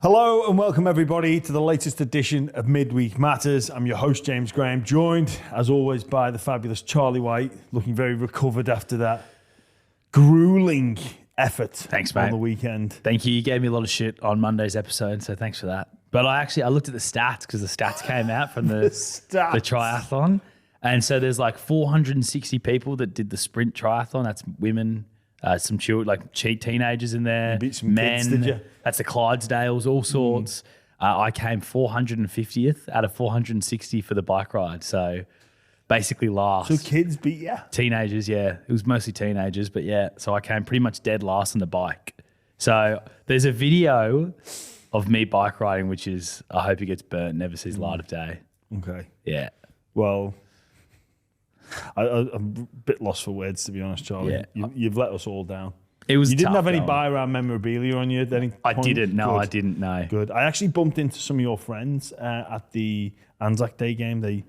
Hello and welcome everybody to the latest edition of Midweek Matters. I'm your host James Graham, joined as always by the fabulous Charlie White, looking very recovered after that grueling effort. Thanks, mate. On the weekend. Thank you. You gave me a lot of shit on Monday's episode, so thanks for that. But I looked at the stats because the stats came out from the triathlon. And so there's like 460 people that did the sprint triathlon. That's women, some children, like teenagers in there, You beat some men. kids, did you? That's the Clydesdales, all sorts. I came 450th out of 460 for the bike ride. So basically last. So kids beat you? Teenagers, yeah. It was mostly teenagers, but yeah. So I came pretty much dead last on the bike. So there's a video of me bike riding, which is, I hope it gets burnt, never sees light of day. Okay. Yeah. Well, I'm a bit lost for words, to be honest, Charlie. Yeah. You've let us all down. It was You didn't tough have any going. buy-around memorabilia on you at any I point? didn't. No, Good. I didn't know. Good. I actually bumped into some of your friends at the Anzac Day game. They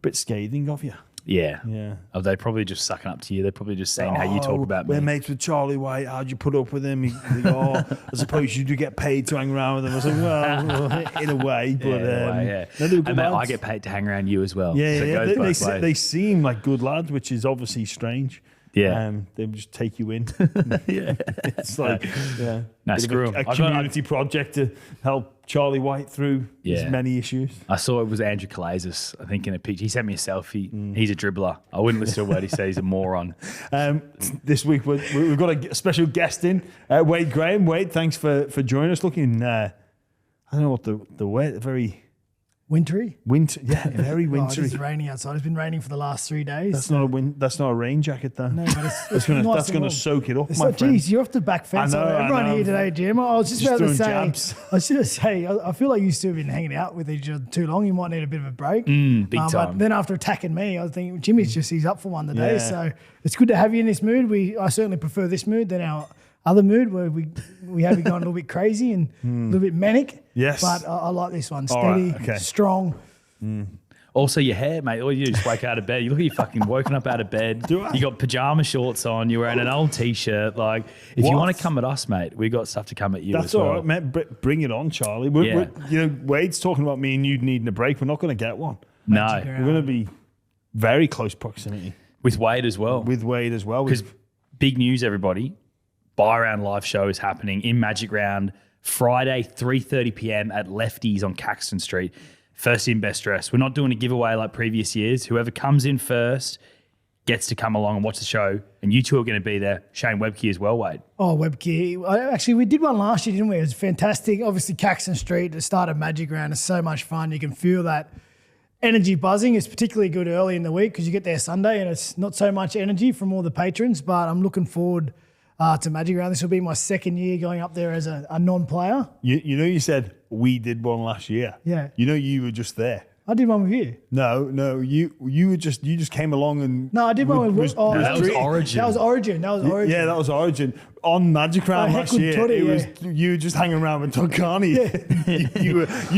bit scathing of you. Yeah. Yeah. Oh, they're probably just sucking up to you. They're probably just saying how you talk about me. We're mates with Charlie White. How'd you put up with him? They go, I suppose you do get paid to hang around with him. I was like, well, in a way. But, Yeah, in a way, yeah. no, they were good And mate, I lads. get paid to hang around you as well. Yeah, So it yeah. goes both ways. They seem like good lads, which is obviously strange. Yeah. They just take you in. Yeah. It's like, yeah. No, Bit of screw 'em. a community project to help Charlie White through his Yeah. many issues. I saw it was Andrew Kalazis, I think, in a picture. He sent me a selfie. He's a dribbler. I wouldn't listen to a word he says. He's a moron. This week we've got a special guest in, Wade Graham. Wade, thanks for joining us. Looking, I don't know what the weather, very Wintry? winter, yeah, very Oh, wintry. it's raining outside. It's been raining for the last 3 days. That's not a that's not a rain jacket though. No, but That's gonna nice that's and gonna warm. soak it up, It's my like, friend. geez, you're off the back fence. I know, Everyone I know. here today, Jim. I was just Just about to throwing say, jabs. I was just say, I feel like you two have been hanging out with each other too long. You might need a bit of a break. Big But time. then after attacking me, I was thinking, Jimmy's just, he's up for one today. Yeah. So it's good to have you in this mood. I certainly prefer this mood than our other mood where we have you going a little bit crazy and a little bit manic. Yes. But I like this one. All right, Steady, okay. strong. Also, your hair, mate. All you do is wake out of bed. You look at you fucking woken up out of bed. Do I? You got pajama shorts on. You're wearing an old t-shirt. Like, if you What? want to come at us, mate, we got stuff to come at you That's as well. all right, mate. Bring it on, Charlie. Yeah. Wade's talking about me and you needing a break. We're not going to get one. No, We're going to be very close proximity with Wade as well. with Wade as well. Because big news, everybody. Buy Round live show is happening in Magic Round Friday, 3:30 p.m. at Lefties on Caxton Street. First in, best dressed. We're not doing a giveaway like previous years. Whoever comes in first gets to come along and watch the show. And you two are going to be there. Shane Webke as well, Wade. Oh, Webkey. Actually, we did one last year, didn't we? It was fantastic. Obviously, Caxton Street, the start of Magic Round is so much fun. You can feel that energy buzzing. It's particularly good early in the week because you get there Sunday and it's not so much energy from all the patrons, but I'm looking forward to Magic Round. This will be my second year going up there as a non-player. You said we did one last year. Yeah. You were just there. I did one with you. No, you just came along and No, I did one with... that was Origin. That was Origin. Yeah, that was Origin. On Magic Round heck last with year, Toddy, it was you were just hanging around with Todd Carney. you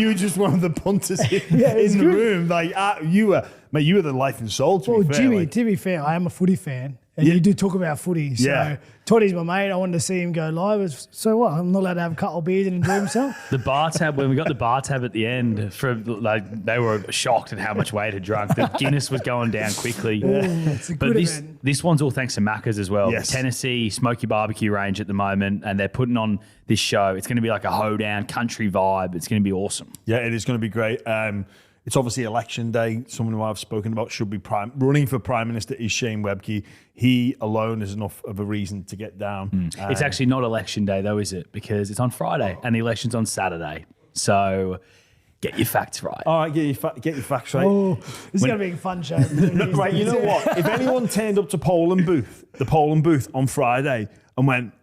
were just one of the punters in it's the good. room. Like you were the life and soul. To Well, be fair, Jimmy, like, to be fair, I am a footy fan. And Yeah. you do talk about footy. So Yeah. Toddy's my mate. I wanted to see him go live. So what? I'm not allowed to have a couple of beers and enjoy himself? The bar tab, when we got the bar tab at the end, they were shocked at how much Wade had drunk. The Guinness was going down quickly. It's a But good this event. this one's all thanks to Macca's as well. Yes. Tennessee Smoky Barbecue range at the moment, and they're putting on this show. It's going to be like a hoedown country vibe. It's going to be awesome. yeah, it is going to be great. It's obviously election day. Someone who I've spoken about should be running for prime minister is Shane Webke. He alone is enough of a reason to get down. It's actually not election day though, is it? Because it's on Friday and the election's on Saturday. So get your facts right. All right, get your facts right. Oh, this is going to be a fun show. Right, you know what? If anyone turned up to the polling booth on Friday and went,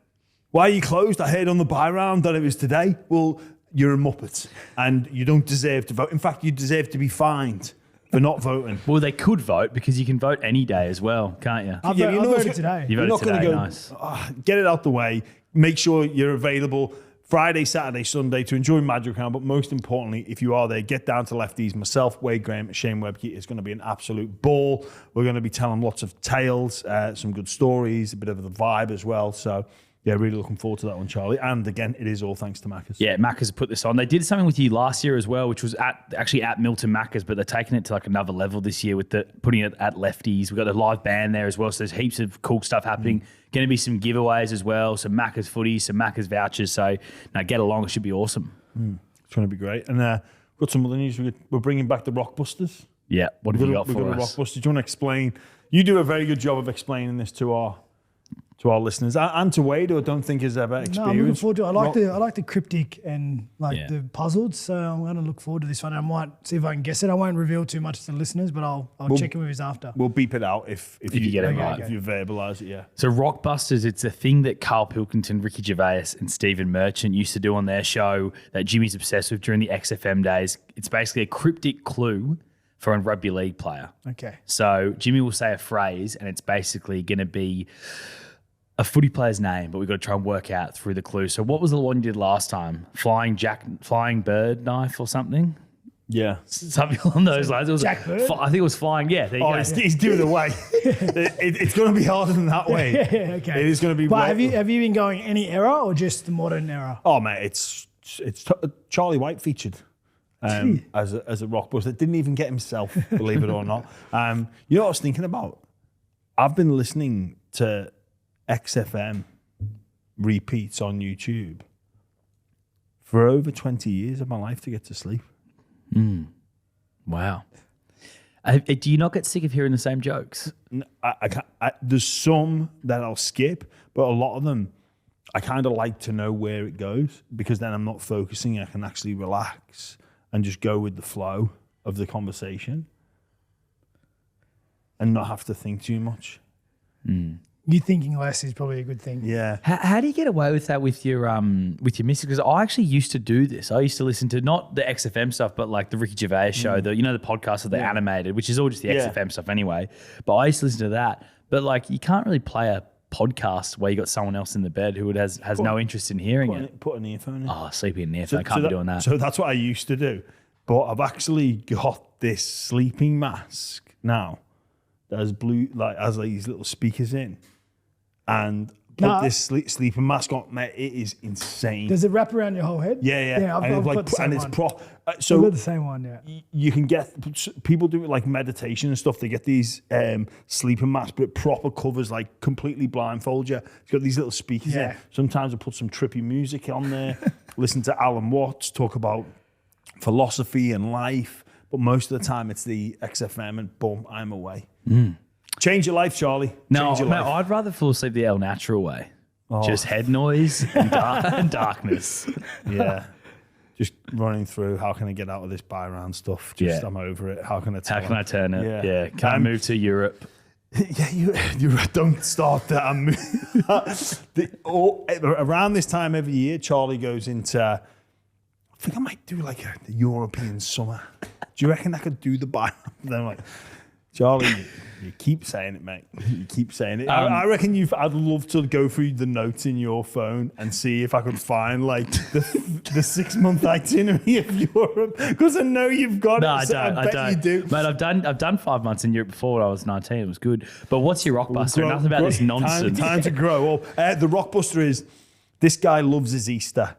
"Why are you closed? I heard on the buy round that it was today." Well, you're a muppet and you don't deserve to vote. In fact, you deserve to be fined for not voting. Well, they could vote because you can vote any day as well, can't you? I you know voted what's- today. You You're voted not going to today, go. nice. Get it out the way. Make sure you're available Friday, Saturday, Sunday to enjoy Magic Round. But most importantly, if you are there, get down to Lefties. Myself, Wade Graham, Shane Webke. It's going to be an absolute ball. We're going to be telling lots of tales, some good stories, a bit of the vibe as well. So Yeah, really looking forward to that one, Charlie. And again, it is all thanks to Macca's. Yeah, Macca's put this on. They did something with you last year as well, which was actually at Milton Macca's, but they're taking it to like another level this year with putting it at Lefties. We've got a live band there as well, so there's heaps of cool stuff happening. Going to be some giveaways as well, some Macca's footies, some Macca's vouchers. So now get along. It should be awesome. It's going to be great. And we've got some other news. We're bringing back the Rockbusters. Yeah, what have you got We've for got us? a Rockbuster. Do you want to explain? You do a very good job of explaining this to our listeners and to Wade, who I don't think has ever experienced. No, I'm looking forward to it. I like the cryptic and the puzzled, so I'm going to look forward to this one. I might see if I can guess it. I won't reveal too much to the listeners, but I'll check in with you after. We'll beep it out if you get it right. If you verbalise it, yeah. So Rockbusters, it's a thing that Carl Pilkington, Ricky Gervais and Stephen Merchant used to do on their show that Jimmy's obsessed with during the XFM days. It's basically a cryptic clue for a rugby league player. Okay. So Jimmy will say a phrase and it's basically going to be a footy player's name, but we've got to try and work out through the clue. So what was the one you did last time? Flying bird knife or something? Yeah. Something along those lines. It was Jack Bird? I think it was flying. Yeah, there you go. He's doing it away. It's going to be harder than that way. Yeah, okay. It is going to be. But have you been going any era or just the modern era? Oh mate, it's Charlie White featured as a Rockbuster. Didn't even get himself, believe it or not. You know what I was thinking about? I've been listening to XFM repeats on YouTube for over 20 years of my life to get to sleep. Wow. Do you not get sick of hearing the same jokes? There's some that I'll skip, but a lot of them I kind of like to know where it goes because then I'm not focusing. I can actually relax and just go with the flow of the conversation and not have to think too much. You thinking less is probably a good thing. Yeah. How do you get away with that with your missus? Because I actually used to do this. I used to listen to not the XFM stuff, but like the Ricky Gervais show, the podcast of the animated, which is all just the XFM stuff anyway. But I used to listen to that. But like you can't really play a podcast where you got someone else in the bed who has no interest in hearing it. Put an earphone in. Oh, sleeping in an earphone. I can't be doing that. So that's what I used to do. But I've actually got this sleeping mask now that has has these little speakers in. And put this sleeping mask on, mate. It is insane. Does it wrap around your whole head? Yeah. I've got the same and it's one. So I've got the same one, yeah. You can get people do it like meditation and stuff. They get these sleeping masks, but it proper covers like completely blindfold you. It's got these little speakers in. Sometimes I put some trippy music on there. Listen to Alan Watts talk about philosophy and life, but most of the time it's the XFM and boom, I'm away. Change your life, Charlie. No, Change your life. I'd rather fall asleep the El Natural way. Just head noise and darkness. Yeah. Just running through, how can I get out of this buy round stuff? I'm over it. How can I turn it? Yeah. Can I move to Europe? Yeah, you don't start that. Around this time every year, Charlie goes into, I think I might do like a European summer. Do you reckon I could do the buy round? Then I'm like, Charlie, you keep saying it, mate. You keep saying it. I reckon I'd love to go through the notes in your phone and see if I could find like the 6-month itinerary of Europe because I know you've got it. I don't. I bet you do. Mate, I've done 5 months in Europe before when I was 19. It was good. But what's your Rockbuster? Nothing about this nonsense. Time to grow up. The Rockbuster is, this guy loves his Easter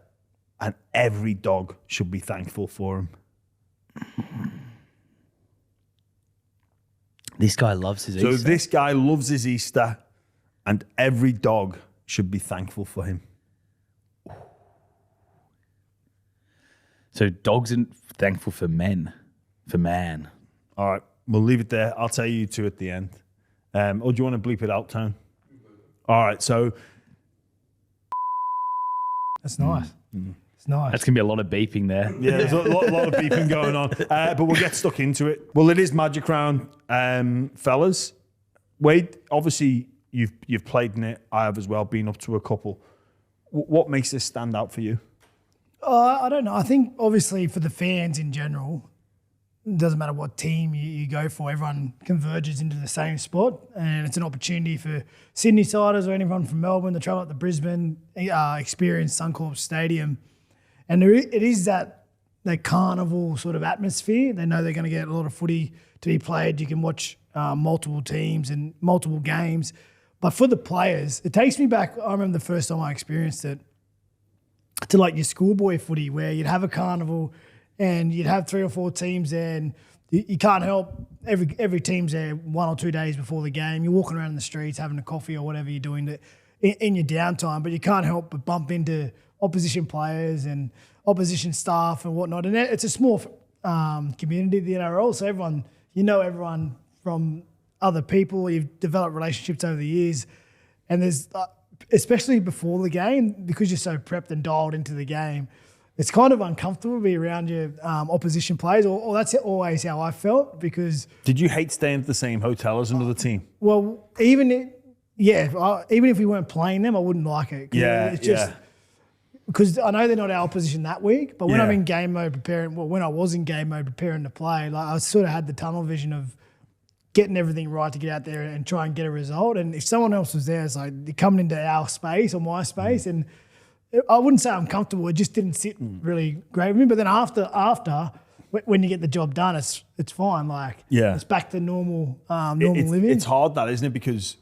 and every dog should be thankful for him. This guy loves his Easter. So this guy loves his Easter and every dog should be thankful for him. So dogs are thankful for man. All right, we'll leave it there. I'll tell you two at the end. Or do you want to bleep it out, Tone? All right, so... That's nice. It's nice. That's going to be a lot of beeping there. Yeah, there's a lot of beeping going on. But we'll get stuck into it. Well, it is Magic Round, fellas. Wade, obviously you've played in it. I have as well, been up to a couple. What makes this stand out for you? I don't know. I think obviously for the fans in general, it doesn't matter what team you go for, everyone converges into the same spot, and it's an opportunity for Sydney-siders or anyone from Melbourne to travel up to Brisbane, experience Suncorp Stadium. And it is that carnival sort of atmosphere. They know they're going to get a lot of footy to be played. You can watch multiple teams and multiple games. But for the players, it takes me back. I remember the first time I experienced it, to like your schoolboy footy, where you'd have a carnival and you'd have 3 or 4 teams there, and you can't help, every team's there 1 or 2 days before the game. You're walking around in the streets having a coffee or whatever you're doing in your downtime, but you can't help but bump into opposition players and opposition staff and whatnot. And it's a small community, the NRL, so everyone from other people. You've developed relationships over the years, and there's especially before the game, because you're so prepped and dialed into the game, it's kind of uncomfortable to be around your opposition players, or that's always how I felt. Because did you hate staying at the same hotel as another team? Well, even if we weren't playing them, I wouldn't like it. It's just because I know they're not our opposition that week, but when I'm in game mode preparing, when I was in game mode preparing to play, like I sort of had the tunnel vision of getting everything right to get out there and try and get a result. And if someone else was there, it's like they're coming into our space or my space, and I wouldn't say I'm comfortable. It just didn't sit really great with me. But then after, when you get the job done, it's fine. Like it's back to normal living. It's hard, that, isn't it? Because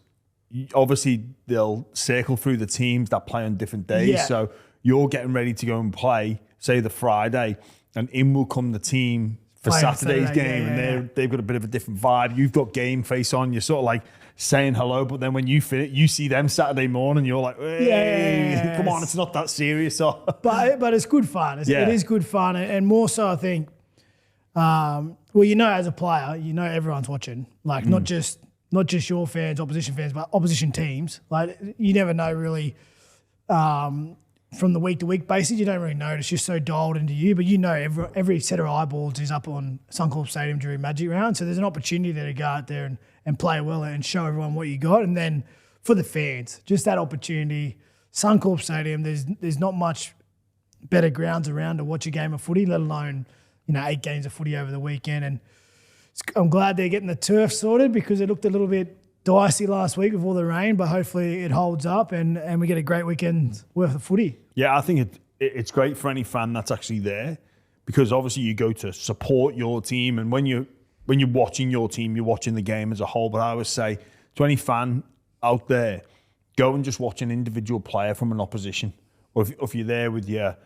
obviously they'll circle through the teams that play on different days. Yeah. So you're getting ready to go and play, say the Friday, and in will come the team for Saturday's game, and they've got a bit of a different vibe. You've got game face on. You're sort of like saying hello, but then when you finish, you see them Saturday morning, you're like, hey, come on, it's not that serious. But it's good fun. It is good fun, and more so, I think. Well, as a player, everyone's watching. Like not just your fans, opposition fans, but opposition teams. Like you never know really. From the week to week basis, you don't really know. It's just so dialed into you. But every set of eyeballs is up on Suncorp Stadium during Magic Round. So there's an opportunity there to go out there and play well and show everyone what you got. And then for the fans, just that opportunity. Suncorp Stadium, there's not much better grounds around to watch a game of footy, let alone 8 games of footy over the weekend. And I'm glad they're getting the turf sorted, because it looked a little bit dicey last week with all the rain, but hopefully it holds up and we get a great weekend worth of footy. Yeah, I think it's great for any fan that's actually there, because obviously you go to support your team, and when you're watching your team, you're watching the game as a whole. But I always say to any fan out there, go and just watch an individual player from an opposition, or if you're there with your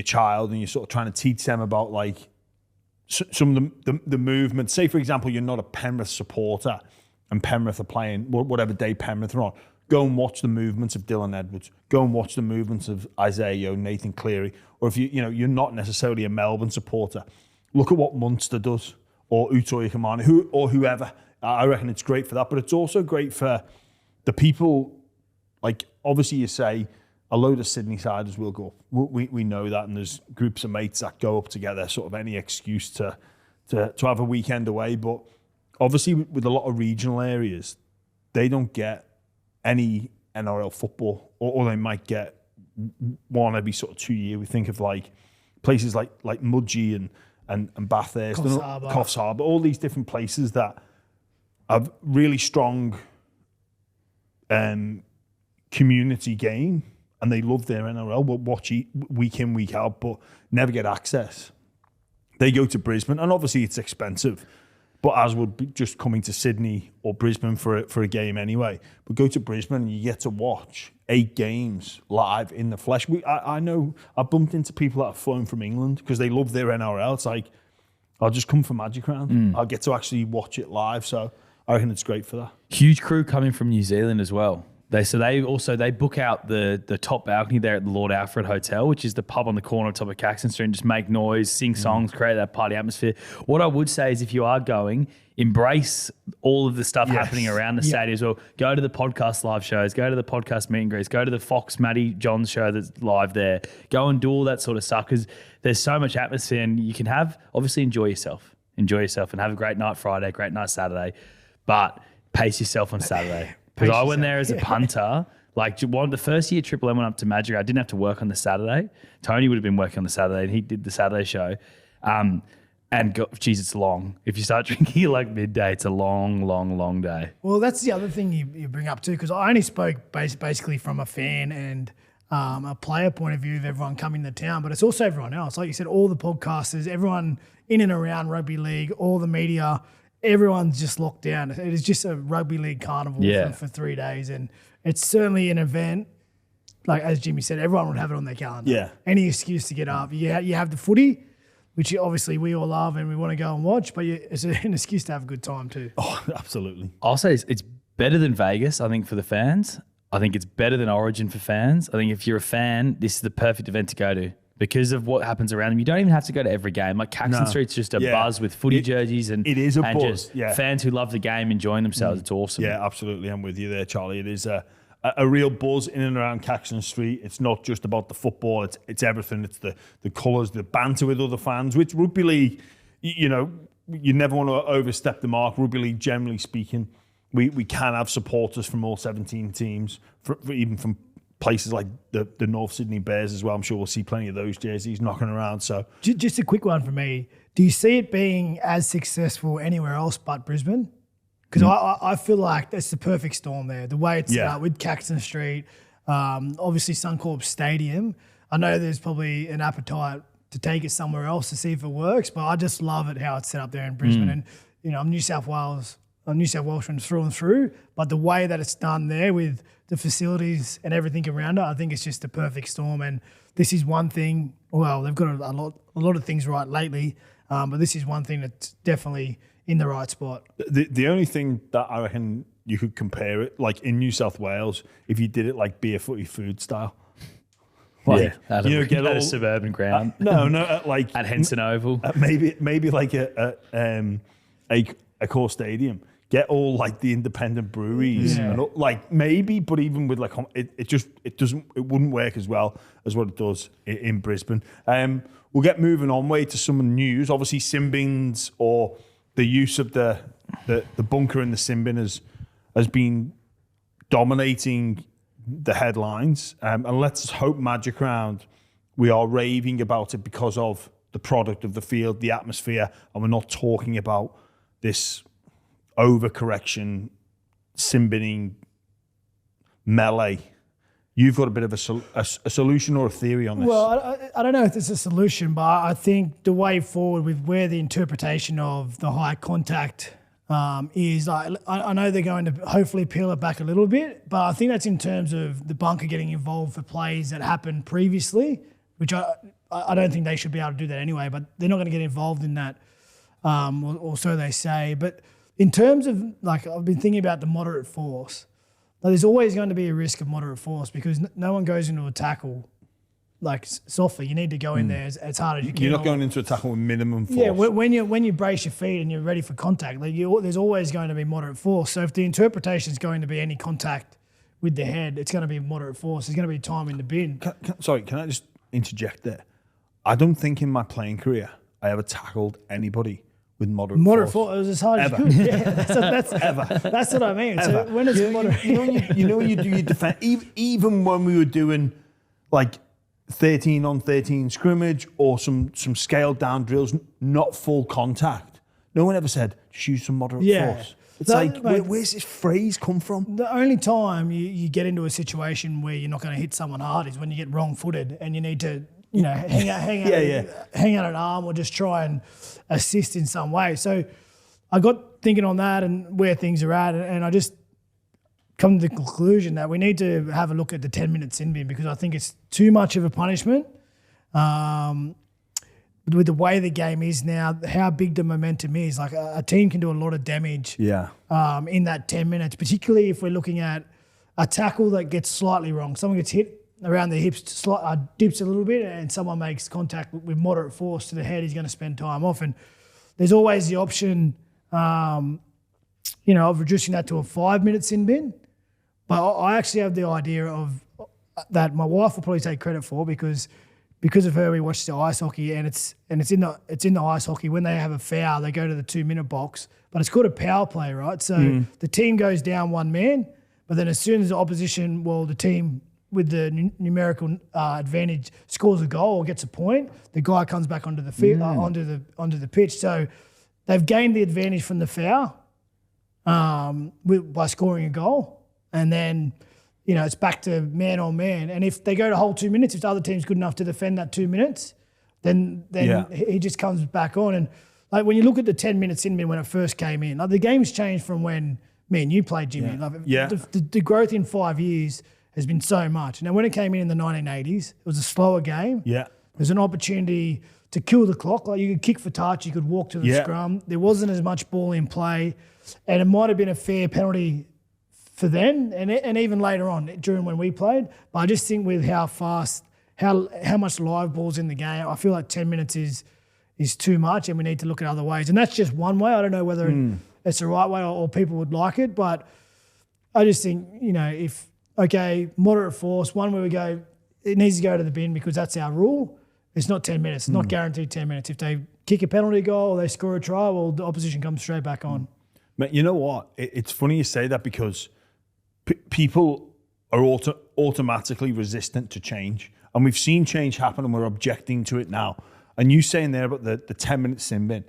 child and you're sort of trying to teach them about like some of the movement. Say for example, you're not a Penrith supporter, and Penrith are playing whatever day Penrith are on, go and watch the movements of Dylan Edwards. Go and watch the movements of Isaiah Yeo, Nathan Cleary. Or if you're not necessarily a Melbourne supporter, look at what Munster does, or Utoya Kamani, or whoever. I reckon it's great for that, but it's also great for the people. Like obviously, you say a load of Sydney-siders will go up. We know that, and there's groups of mates that go up together. Sort of any excuse to have a weekend away, but. Obviously, with a lot of regional areas, they don't get any NRL football, or they might get one every sort of 2 years. We think of like places like Mudgee and Bathurst, Coffs Harbour, all these different places that have really strong community game, and they love their NRL, but watch week in, week out, but never get access. They go to Brisbane, and obviously it's expensive. But as would be just coming to Sydney or Brisbane for a game anyway. But go to Brisbane and you get to watch 8 games live in the flesh. I know I bumped into people that have flown from England because they love their NRL. It's like, I'll just come for Magic Round. I'll get to actually watch it live. So I reckon it's great for that. Huge crew coming from New Zealand as well. They book out the top balcony there at the Lord Alfred Hotel, which is the pub on the corner of top of Caxton Street, and just make noise, sing songs, create that party atmosphere. What I would say is, if you are going, embrace all of the stuff happening around the stadium as well. Go to the podcast live shows, go to the podcast meet and greets, go to the Fox Matty Johns show that's live there. Go and do all that sort of stuff, because there's so much atmosphere, and you can obviously enjoy yourself and have a great night Friday, great night Saturday, but pace yourself on Saturday. Because I went there as a punter. Like the first year Triple M went up to Magic, I didn't have to work on the Saturday. Tony would have been working on the Saturday, and he did the Saturday show. It's long. If you start drinking like midday, it's a long, long, long day. Well, that's the other thing you bring up too, because I only spoke basically from a fan and a player point of view of everyone coming to town, but it's also everyone else. Like you said, all the podcasters, everyone in and around rugby league, all the media, everyone's just locked down. It is just a rugby league carnival for 3 days, and it's certainly an event. Like as Jimmy said, everyone would have it on their calendar. Yeah. Any excuse to get up. You have the footy, which obviously we all love and we want to go and watch, but it's an excuse to have a good time too. Oh, absolutely. I'll say it's better than Vegas, I think, for the fans. I think it's better than Origin for fans. I think if you're a fan, this is the perfect event to go to because of what happens around them. You don't even have to go to every game. Like Caxton Street's just a buzz with footy jerseys and it is a and buzz. Just fans who love the game enjoying themselves. It's awesome. Yeah, absolutely. I'm with you there, Charlie. It is a real buzz in and around Caxton Street. It's not just about the football. It's everything. It's the colours, the banter with other fans, which rugby league, you never want to overstep the mark. Rugby league, generally speaking, we can have supporters from all 17 teams, even from places like the North Sydney Bears as well. I'm sure we'll see plenty of those jerseys knocking around. So just a quick one for me. Do you see it being as successful anywhere else but Brisbane? Because I feel like that's the perfect storm there. The way it's set up with Caxton Street, obviously Suncorp Stadium. I know there's probably an appetite to take it somewhere else to see if it works, but I just love it how it's set up there in Brisbane. And I'm New South Welshman through and through, but the way that it's done there with the facilities and everything around it, I think it's just the perfect storm. And this is one thing. Well, they've got a lot of things right lately, but this is one thing that's definitely in the right spot. The only thing that I reckon you could compare it, like in New South Wales, if you did it like beer footy food style. Like, get a suburban ground. Like at Henson Oval. Maybe like a core stadium. Get all like the independent breweries, and like maybe, but even with like it wouldn't work as well as what it does in Brisbane. We'll get moving on way to some news. Obviously, sin bins or the use of the bunker in the sin bin has been dominating the headlines. And let's hope Magic Round, we are raving about it because of the product of the field, the atmosphere, and we're not talking about this overcorrection, sin binning melee. You've got a bit of a solution or a theory on this. Well, I don't know if there's a solution, but I think the way forward with where the interpretation of the high contact is, I know they're going to hopefully peel it back a little bit, but I think that's in terms of the bunker getting involved for plays that happened previously, which I don't think they should be able to do that anyway, but they're not going to get involved in that, or so they say. But in terms of, like, I've been thinking about the moderate force. There's always going to be a risk of moderate force because no one goes into a tackle like softly. You need to go in there as hard as you can. You're not going into a tackle with minimum force. Yeah, when you brace your feet and you're ready for contact, there's always going to be moderate force. So if the interpretation is going to be any contact with the head, it's going to be moderate force. There's going to be time in the bin. Can I just interject there? I don't think in my playing career I ever tackled anybody with moderate force. It was as hard as you could. Yeah, that's what I mean. Ever. So when it's moderate, when you do your defense, even when we were doing like 13 on 13 scrimmage or some scaled down drills, not full contact. No one ever said just use some moderate force. It's where's this phrase come from? The only time you get into a situation where you're not going to hit someone hard is when you get wrong-footed and you need to, hang out an arm or just try and assist in some way. So I got thinking on that and where things are at, and I just come to the conclusion that we need to have a look at the 10-minute sin bin because I think it's too much of a punishment. With the way the game is now, how big the momentum is, like a team can do a lot of damage in that 10 minutes, particularly if we're looking at a tackle that gets slightly wrong. Someone gets hit around the hips, dips a little bit, and someone makes contact with moderate force to the head, he's going to spend time off. And there's always the option, of reducing that to a 5-minute sin bin. But I actually have the idea of that my wife will probably take credit for because of her, we watch the ice hockey, and it's in the ice hockey. When they have a foul, they go to the 2-minute box, but it's called a power play, right? So the team goes down one man, but then as soon as the team with the numerical advantage scores a goal or gets a point, the guy comes back onto the field, onto the pitch. So they've gained the advantage from the foul by scoring a goal, and then it's back to man on man. And if they go the whole 2 minutes, if the other team's good enough to defend that 2 minutes, then he just comes back on. And like when you look at the 10-minute sin bin when it first came in, like the game's changed from when me and you played, Jimmy. The growth in 5 years has been so much. Now, when it came in the 1980s, it was a slower game. Yeah. There's an opportunity to kill the clock. Like you could kick for touch, you could walk to the scrum. There wasn't as much ball in play, and it might have been a fair penalty for them, and even later on during when we played. But I just think with how fast, how much live ball's in the game, I feel like 10 minutes is too much, and we need to look at other ways. And that's just one way. I don't know whether it's the right way or people would like it, but I just think, if moderate force, one where we go, it needs to go to the bin because that's our rule. It's not 10 minutes. It's not guaranteed 10 minutes. If they kick a penalty goal or they score a try, well, the opposition comes straight back on. But you know what? It's funny you say that because people are automatically resistant to change. And we've seen change happen and we're objecting to it now. And you saying there about the 10-minute sin bin,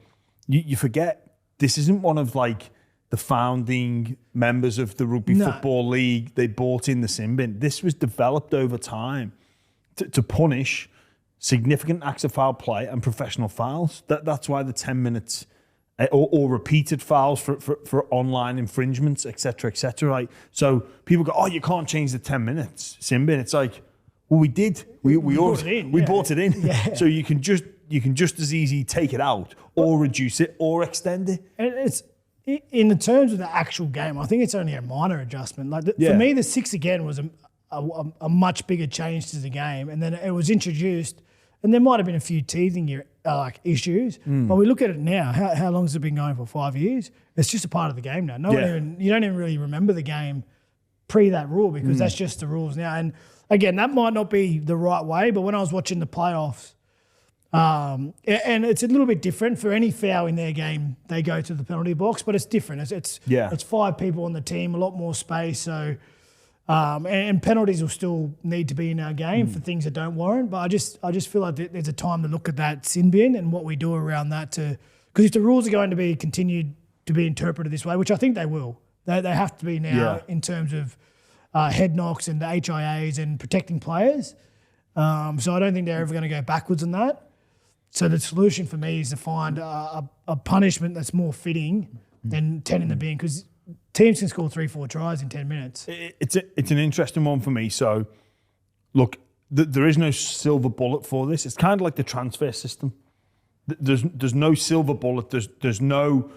you forget this isn't one of like the founding members of the Rugby Football League. They bought in the sin bin. This was developed over time to punish significant acts of foul play and professional fouls. That's why the 10 minutes or repeated fouls for online infringements, et cetera, right? So people go, oh, you can't change the 10 minutes sin bin. It's like, well, we did. We bought it in. Yeah. So you can just as easy take it out or reduce it or extend it. And it's in the terms of the actual game, I think it's only a minor adjustment. Like for me, the 6 again was a much bigger change to the game, and then it was introduced. And there might have been a few teething issues, but we look at it now. How long has it been going for? 5 years? It's just a part of the game now. You don't even really remember the game pre that rule because that's just the rules now. And again, that might not be the right way, but when I was watching the playoffs, and it's a little bit different for any foul in their game, they go to the penalty box, but it's different. It's 5 people on the team, a lot more space, so. And penalties will still need to be in our game for things that don't warrant. But I just feel like there's a time to look at that sin bin and what we do around that because if the rules are going to be continued to be interpreted this way, which I think they will, they have to be now in terms of head knocks and the HIAs and protecting players. So I don't think they're ever going to go backwards on that. So the solution for me is to find a punishment that's more fitting than 10 in the bin because teams can score 3-4 tries in 10 minutes. It's an interesting one for me. So, look, there is no silver bullet for this. It's kind of like the transfer system. There's no silver bullet. There's no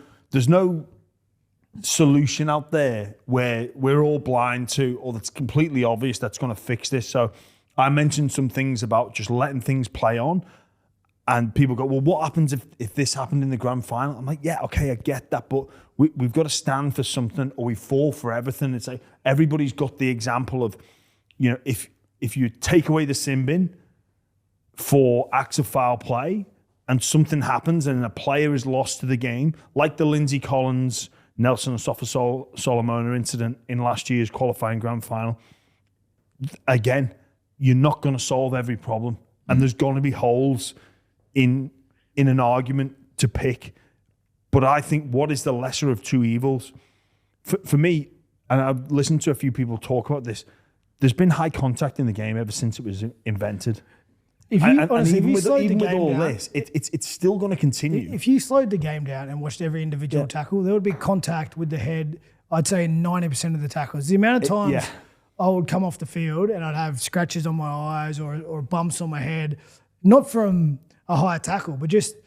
solution out there where we're all blind to, or that's completely obvious that's going to fix this. So, I mentioned some things about just letting things play on. And people go, well, what happens if this happened in the grand final? I'm like, yeah, okay, I get that, but we've got to stand for something or we fall for everything. It's like everybody's got the example of, if you take away the sin bin for acts of foul play and something happens and a player is lost to the game, like the Lindsay Collins, Nelson and Sofa Solomona incident in last year's qualifying grand final, again, you're not going to solve every problem. And there's going to be holes in an argument to pick. But I think what is the lesser of two evils? For me, and I've listened to a few people talk about this, there's been high contact in the game ever since it was invented. Even with all this, it's still going to continue. If you slowed the game down and watched every individual tackle, there would be contact with the head, I'd say 90% of the tackles. The amount of times I would come off the field and I'd have scratches on my eyes or bumps on my head, not from a high tackle, but just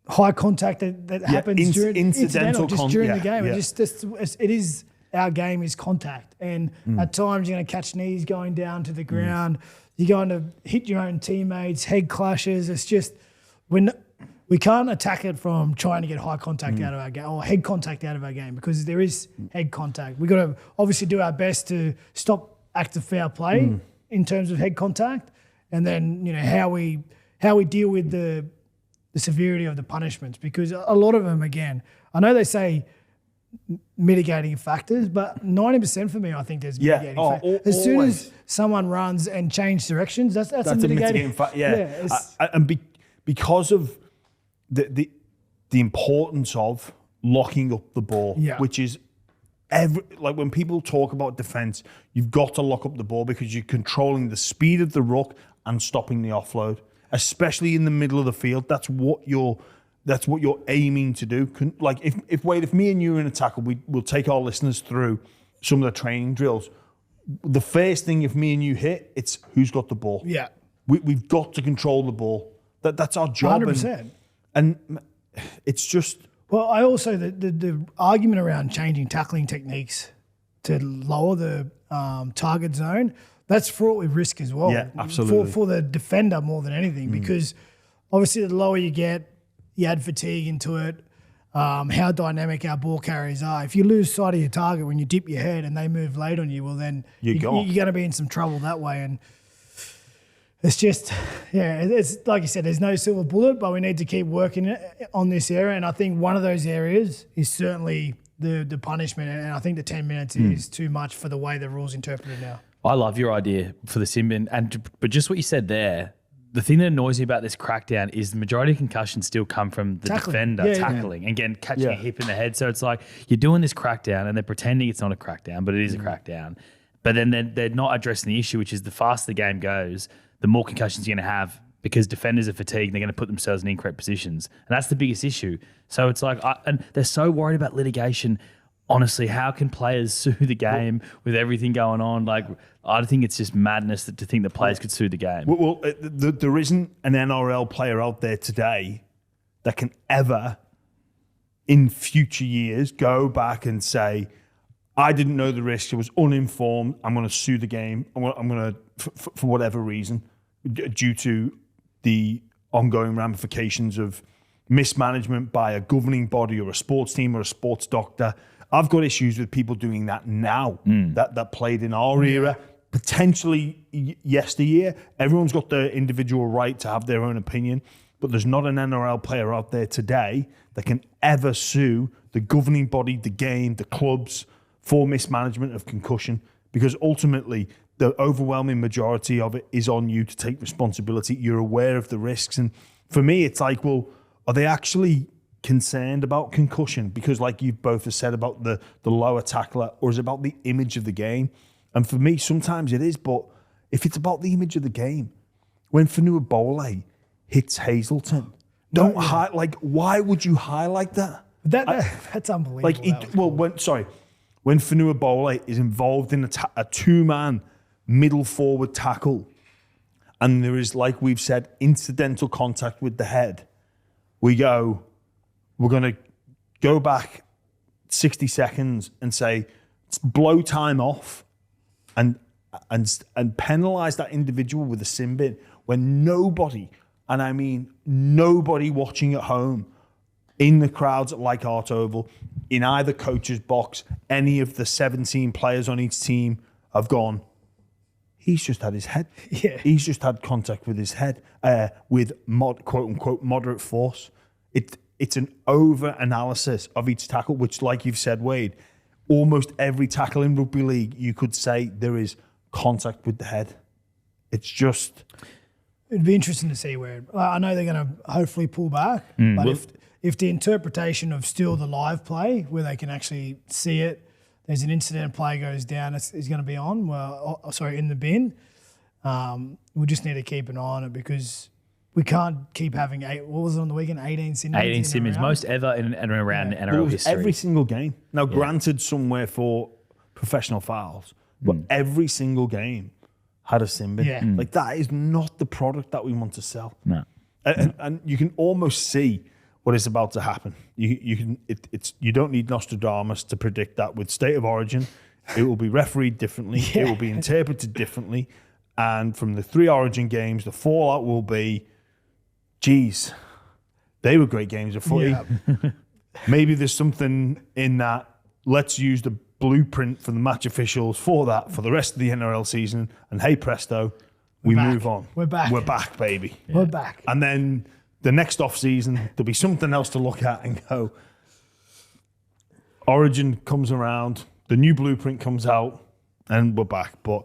high contact that happens during incidental during the game. It is our game is contact, and at times you're going to catch knees going down to the ground. You're going to hit your own teammates, head clashes. It's just we can't attack it from trying to get high contact out of our game or head contact out of our game because there is head contact. We've got to obviously do our best to stop active foul play in terms of head contact, and then how we deal with the severity of the punishments, because a lot of them, again, I know they say mitigating factors, but 90% for me, I think there's mitigating factors. As soon as someone runs and changes directions, that's a mitigating factor. Because of the importance of locking up the ball, which is like when people talk about defence, you've got to lock up the ball because you're controlling the speed of the ruck and stopping the offload, especially in the middle of the field. That's what you're that's what you're aiming to do. Like if Wade, if me and you are in a tackle, we'll take our listeners through some of the training drills. The first thing, if me and you hit, it's who's got the ball. Yeah. We've got to control the ball. That's our job. 100%. And it's just... Well, I also, the argument around changing tackling techniques to lower the target zone, that's fraught with risk as well. Yeah, absolutely. For the defender more than anything, because obviously the lower you get, you add fatigue into it, how dynamic our ball carriers are. If you lose sight of your target when you dip your head and they move late on you, well then you're going to be in some trouble that way. And it's just, it's like you said, there's no silver bullet, but we need to keep working on this area. And I think one of those areas is certainly the punishment. And I think the 10 minutes is too much for the way the rule's interpreted now. I love your idea for the sin bin. But just what you said there, the thing that annoys me about this crackdown is the majority of concussions still come from the defender tackling and again catching a hip in the head. So it's like you're doing this crackdown and they're pretending it's not a crackdown, but it is a crackdown. But then they're not addressing the issue, which is the faster the game goes, the more concussions you're going to have because defenders are fatigued and they're going to put themselves in incorrect positions. And that's the biggest issue. So it's like, and they're so worried about litigation. Honestly, how can players sue the game with everything going on? Like, I think it's just madness to think that players could sue the game. Well, there isn't an NRL player out there today that can ever, in future years, go back and say, I didn't know the risk. I was uninformed. I'm going to sue the game. I'm going to, for whatever reason, due to the ongoing ramifications of mismanagement by a governing body or a sports team or a sports doctor. I've got issues with people doing that now that played in our era, potentially yesteryear. Everyone's got their individual right to have their own opinion, but there's not an NRL player out there today that can ever sue the governing body, the game, the clubs for mismanagement of concussion, because ultimately the overwhelming majority of it is on you to take responsibility. You're aware of the risks. And for me, it's like, well, are they actually concerned about concussion? Because like you both have said about the lower tackler, or is it about the image of the game? And for me, sometimes it is, but if it's about the image of the game, when Fonua-Bole hits Hazelton, why would you highlight that? That's unbelievable. When Fonua-Bole is involved in a two-man middle forward tackle, and there is, like we've said, incidental contact with the head, we're going to go back 60 seconds and say, blow time off and penalise that individual with a sin bin when nobody, and I mean nobody watching at home, in the crowds at Leichhardt Oval, in either coach's box, any of the 17 players on each team have gone, he's just had his head. Yeah. He's just had contact with his head with quote unquote moderate force. It's an over-analysis of each tackle, which, like you've said, Wade, almost every tackle in rugby league, you could say there is contact with the head. It's just... It'd be interesting to see where... I know they're going to hopefully pull back, but if the interpretation of still the live play, where they can actually see it, there's an incident, play goes down, is going to be on, in the bin, we just need to keep an eye on it because... We can't keep having what was it on the weekend? 18 sin bins. 18 sin bins, most ever in and around NRL history. Every single game. Now, granted, somewhere for professional fouls, but every single game had a sin bin. Yeah. Like, that is not the product that we want to sell. No. And you can almost see what is about to happen. You don't need Nostradamus to predict that. With State of Origin, it will be refereed differently. It will be interpreted differently. And from the 3 Origin games, the fallout will be, geez, they were great games of footy. Yeah. Maybe there's something in that. Let's use the blueprint from the match officials for that for the rest of the NRL season. And hey, presto, we move on. We're back. We're back, baby. Yeah. We're back. And then the next off season, there'll be something else to look at and go, Origin comes around, the new blueprint comes out, and we're back. But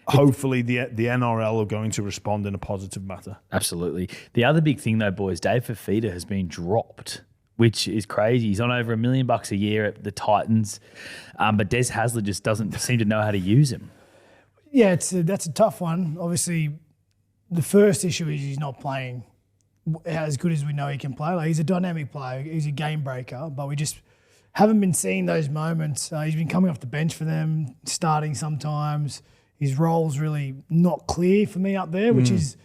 hopefully the NRL are going to respond in a positive manner. Absolutely. The other big thing though, boys, Dave Fifita has been dropped, which is crazy. He's on over $1 million a year at the Titans, but Des Hasler just doesn't seem to know how to use him. Yeah, that's a tough one. Obviously, the first issue is he's not playing as good as we know he can play. Like, he's a dynamic player. He's a game breaker, but we just haven't been seeing those moments. He's been coming off the bench for them, starting sometimes. His role's really not clear for me up there, which is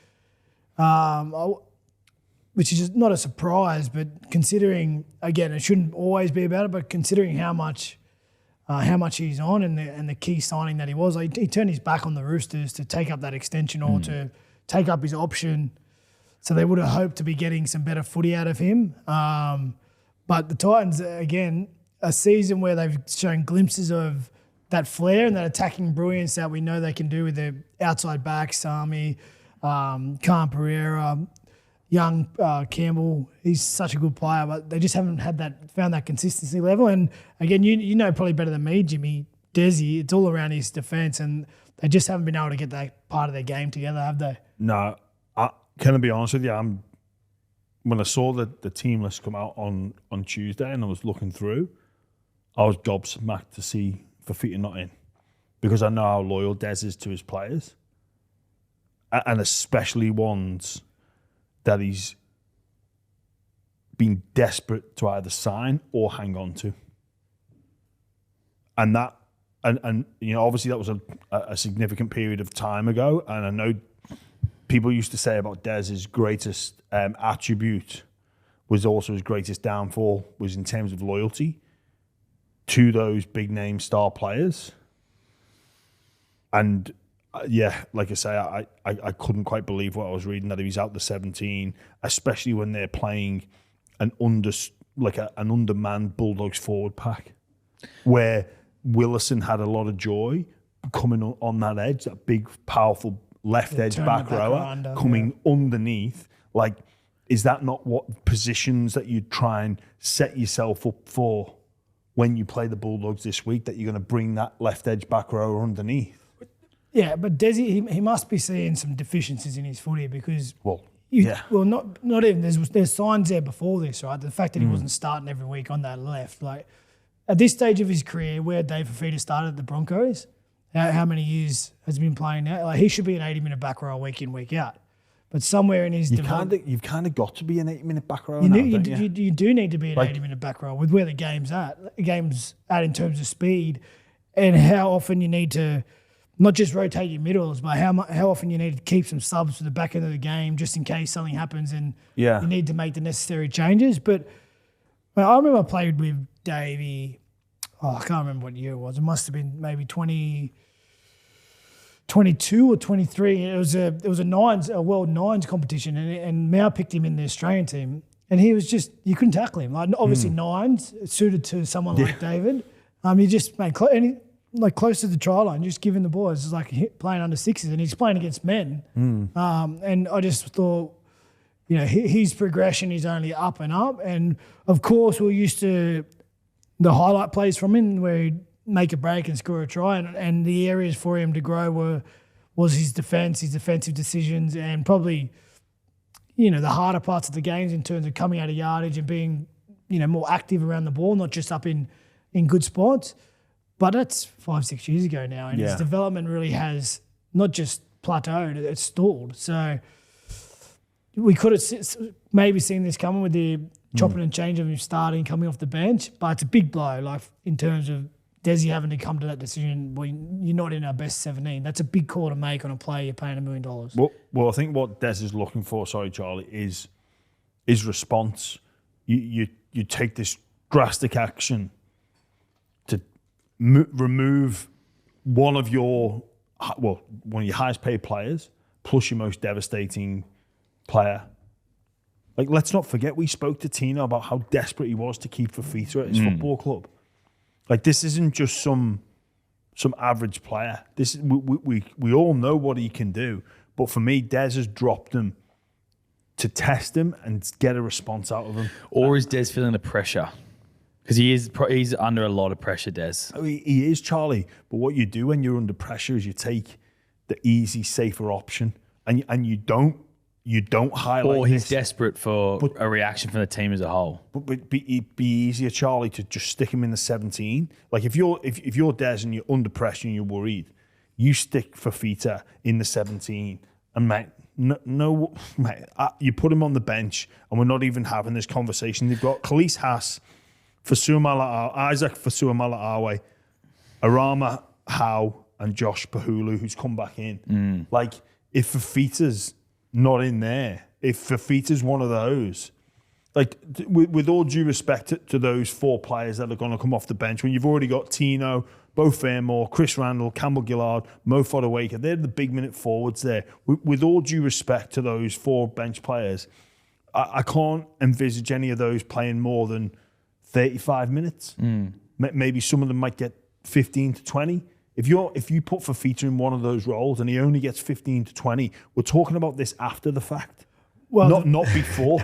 not a surprise. But considering, again, it shouldn't always be about it, but considering how much he's on and the key signing that he was, like, he turned his back on the Roosters to take up that extension or to take up his option. So they would have hoped to be getting some better footy out of him. But the Titans, again, a season where they've shown glimpses of that flair and that attacking brilliance that we know they can do with their outside backs, Sami, Khan Pereira, young Campbell. He's such a good player, but they just haven't found that consistency level. And again, you know probably better than me, Jimmy, Desi, it's all around his defence, and they just haven't been able to get that part of their game together, have they? No, can I be honest with you? When I saw the team list come out on Tuesday and I was looking through, I was gobsmacked to see Fifita not in, because I know how loyal Des is to his players, and especially ones that he's been desperate to either sign or hang on to. And you know, obviously that was a significant period of time ago, and I know people used to say about Des's greatest attribute was also his greatest downfall was in terms of loyalty to those big name star players. And yeah, like I say, I couldn't quite believe what I was reading, that he was out the 17, especially when they're playing an undermanned Bulldogs forward pack, where Willison had a lot of joy coming on that edge, that big, powerful left edge back rower coming underneath. Like, is that not what positions that you try and set yourself up for when you play the Bulldogs this week, that you're going to bring that left edge back rower underneath? Yeah, but Desi, he must be seeing some deficiencies in his footy, because not even there's signs there before this, right? The fact that he wasn't starting every week on that left, like at this stage of his career, where David Fifita started at the Broncos, how many years has he been playing now? Like, he should be an 80-minute back row week in, week out. But somewhere in his you've kind of got to be an 80-minute back row. You do need to be an 80-minute back row with where the game's at in terms of speed, and how often you need to not just rotate your middles, but how often you need to keep some subs for the back end of the game just in case something happens and you need to make the necessary changes. But I remember I played with Davey. I can't remember what year it was. It must have been maybe 2022 or 23. It was a world nines competition, and Mao picked him in the Australian team, and he was just, you couldn't tackle him. Like, obviously nines suited to someone like David. You just made close to the try line, just giving the boys. It's like playing under sixes, and he's playing against men. And I just thought, you know, his progression is only up and up. And of course, we're used to the highlight plays from him where he'd make a break and score a try. And the areas for him to grow was his defence, his defensive decisions, and probably, you know, the harder parts of the games in terms of coming out of yardage and being, you know, more active around the ball, not just up in good spots. But that's 5-6 years ago now, and his development really has not just plateaued, it's stalled. So we could have maybe seen this coming with the chopping and changing of him starting, coming off the bench, but it's a big blow, like in terms of Desi having to come to that decision, well, you're not in our best 17. That's a big call to make on a player you're paying $1 million. Well, I think what Des is looking for, Charlie, is response. You take this drastic action to remove one of your highest paid players plus your most devastating player. Like, let's not forget, we spoke to Tino about how desperate he was to keep Fifita at his football club. Like, this isn't just some average player. This is, we all know what he can do. But for me, Des has dropped him to test him and get a response out of him. Or is Des feeling the pressure? Because he's under a lot of pressure, Des. He is, Charlie. But what you do when you're under pressure is you take the easy, safer option, and you don't highlight. Or he's desperate for a reaction from the team as a whole. But be easier, Charlie, to just stick him in the 17. Like, if you're Des and you're under pressure and you're worried, you stick Fifita in the 17 and no, mate, you put him on the bench and we're not even having this conversation. They've got Khalees Haas, Isaac Fasuamala-Awe, Arama Howe, and Josh Pahulu, who's come back in. Like, if Fifita's not in there, if Fifita's one of those, like, with all due respect to those 4 players that are going to come off the bench, when you've already got Tino, Bo Fairmore, Chris Randall, Campbell Gillard, Mo Fodawaker, they're the big minute forwards there. With all due respect to those 4 bench players, I can't envisage any of those playing more than 35 minutes. Maybe some of them might get 15 to 20. If you put Fifita in one of those roles and he only gets 15 to 20, we're talking about this after the fact, not before.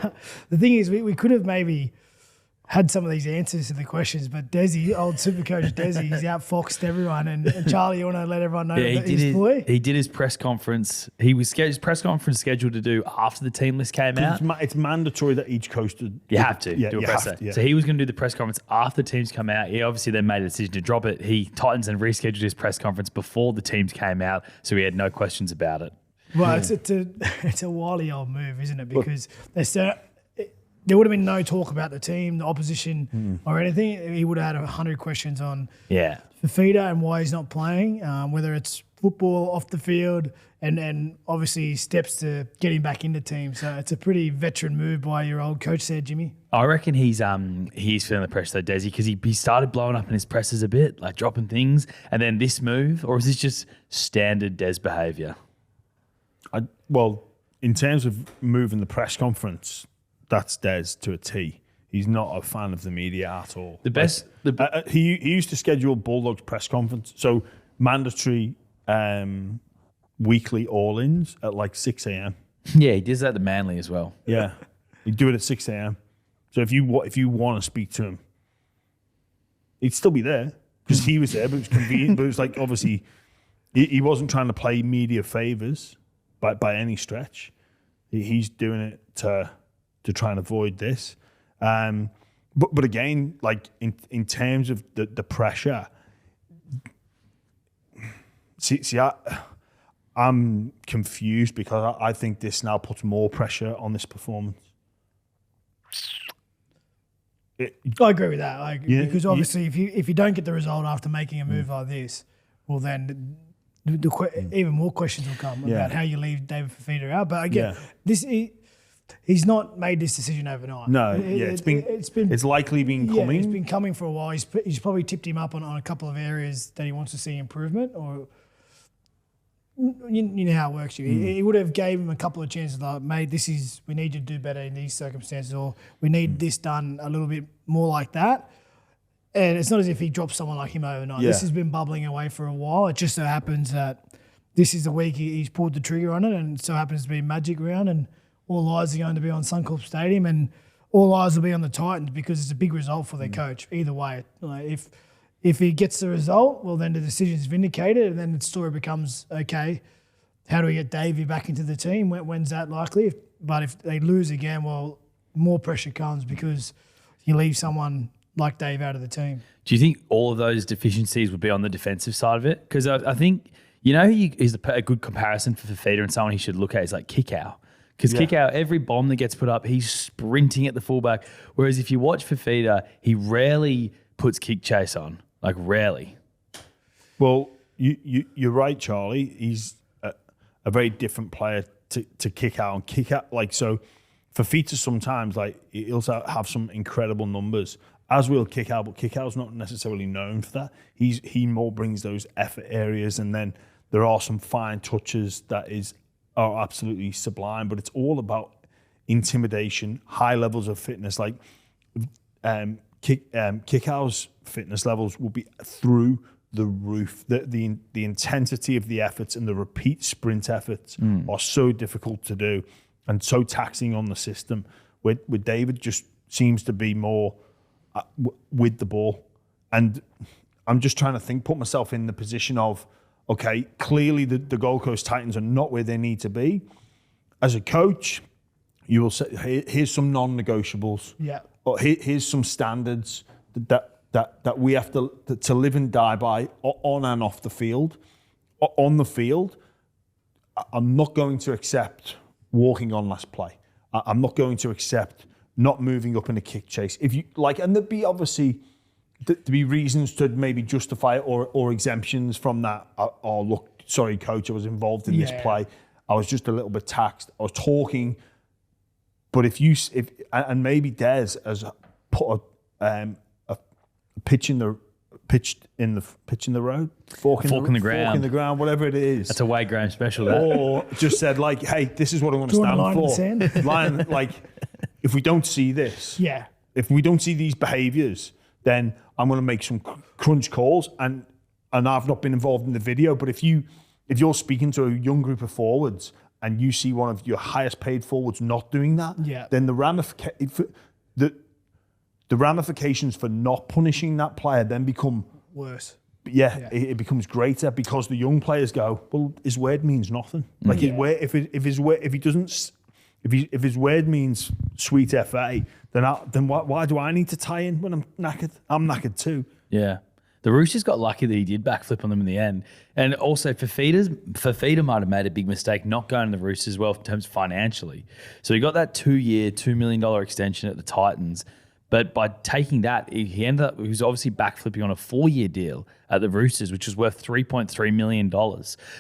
The thing is, we could have maybe had some of these answers to the questions, but Desi, old Supercoach Desi, he's outfoxed everyone. And Charlie, you want to let everyone know that his boy? He did his press conference. His press conference scheduled to do after the team list came out. It's mandatory that each coach do a presser. Yeah. So he was going to do the press conference after the teams come out. He obviously then made a decision to drop it. He tightens and rescheduled his press conference before the teams came out, so he had no questions about it. Well, it's a wily old move, isn't it? Because there would have been no talk about the team, the opposition, or anything. He would have had 100 questions on Fifita and why he's not playing, whether it's football, off the field, and obviously steps to getting back into team. So it's a pretty veteran move by your old coach there, Jimmy. I reckon he's feeling the pressure though, Desi, because he started blowing up in his presses a bit, like dropping things, and then this move, or is this just standard Des behaviour? Well, in terms of moving the press conference, that's Des to a T. He's not a fan of the media at all. He used to schedule Bulldogs press conference, so mandatory weekly all-ins at like 6 a.m. Yeah, he does that at the Manly as well. Yeah, he'd do it at 6 a.m. So if you want to speak to him, he'd still be there because he was there, but it was convenient. But it was like, obviously, he wasn't trying to play media favours by any stretch. He's doing it to try and avoid this. But again, like in terms of the pressure, I'm confused because I think this now puts more pressure on this performance. I agree with that. Because obviously, if you don't get the result after making a move like this, well then even more questions will come about how you leave David Fifita out. But again, he's not made this decision overnight. No, it's likely been coming. It's been coming for a while. He's probably tipped him up on a couple of areas that he wants to see improvement, or you know how it works. He would have gave him a couple of chances, like, mate, we need you to do better in these circumstances, or we need this done a little bit more like that. And it's not as if he dropped someone like him overnight. Yeah. This has been bubbling away for a while. It just so happens that this is the week he's pulled the trigger on it, and it so happens to be Magic Round, and all eyes are going to be on Suncorp Stadium, and all eyes will be on the Titans because it's a big result for their coach. Either way, like if he gets the result, well, then the decision is vindicated, and then the story becomes, okay, how do we get Davey back into the team? When's that likely? But if they lose again, well, more pressure comes because you leave someone like Dave out of the team. Do you think all of those deficiencies would be on the defensive side of it? Because I think, is a good comparison for Fifita, and someone he should look at is like Kickow. Because Kickow, every bomb that gets put up, he's sprinting at the fullback. Whereas if you watch Fifita, he rarely puts kick chase on. Like, rarely. Well, you're right, Charlie. He's a very different player to Kickow. And Kickow, like, so Fifita sometimes, like, he'll have some incredible numbers, as will Kickow, but Kickow's not necessarily known for that. He more brings those effort areas, and then there are some fine touches that are absolutely sublime, but it's all about intimidation, high levels of fitness. Like Kickow's fitness levels will be through the roof. The intensity of the efforts and the repeat sprint efforts are so difficult to do and so taxing on the system. With David, just seems to be more with the ball. And I'm just trying to put myself in the position of, okay, clearly the Gold Coast Titans are not where they need to be. As a coach, you will say, here's some non-negotiables. Yeah. Or here's some standards that we have to live and die by on and off the field. On the field, I'm not going to accept walking on last play. I'm not going to accept not moving up in a kick chase. If you like, and there'd be obviously there'd be reasons to maybe justify it or exemptions from that. Or look, sorry, coach, I was involved in this play. I was just a little bit taxed. I was talking, but if and maybe Des has put a pitch in the road, fork in the ground, whatever it is. That's a Wade Graham special. That. Or just said like, hey, this is what I want to stand for. Line, like, if we don't see this, if we don't see these behaviours, then I'm going to make some crunch calls. And I've not been involved in the video, but if you're speaking to a young group of forwards and you see one of your highest paid forwards not doing that, then the ramifications for not punishing that player then become worse. It becomes greater because the young players go, well, his word means nothing. Like if his word means sweet FA, then why do I need to tie in when I'm knackered? I'm knackered too. Yeah. The Roosters got lucky that he did backflip on them in the end. And also, Fifita might have made a big mistake not going to the Roosters well in terms financially. So he got that 2-year, $2 million extension at the Titans. But by taking that, he was obviously backflipping on a 4-year deal at the Roosters, which was worth $3.3 million.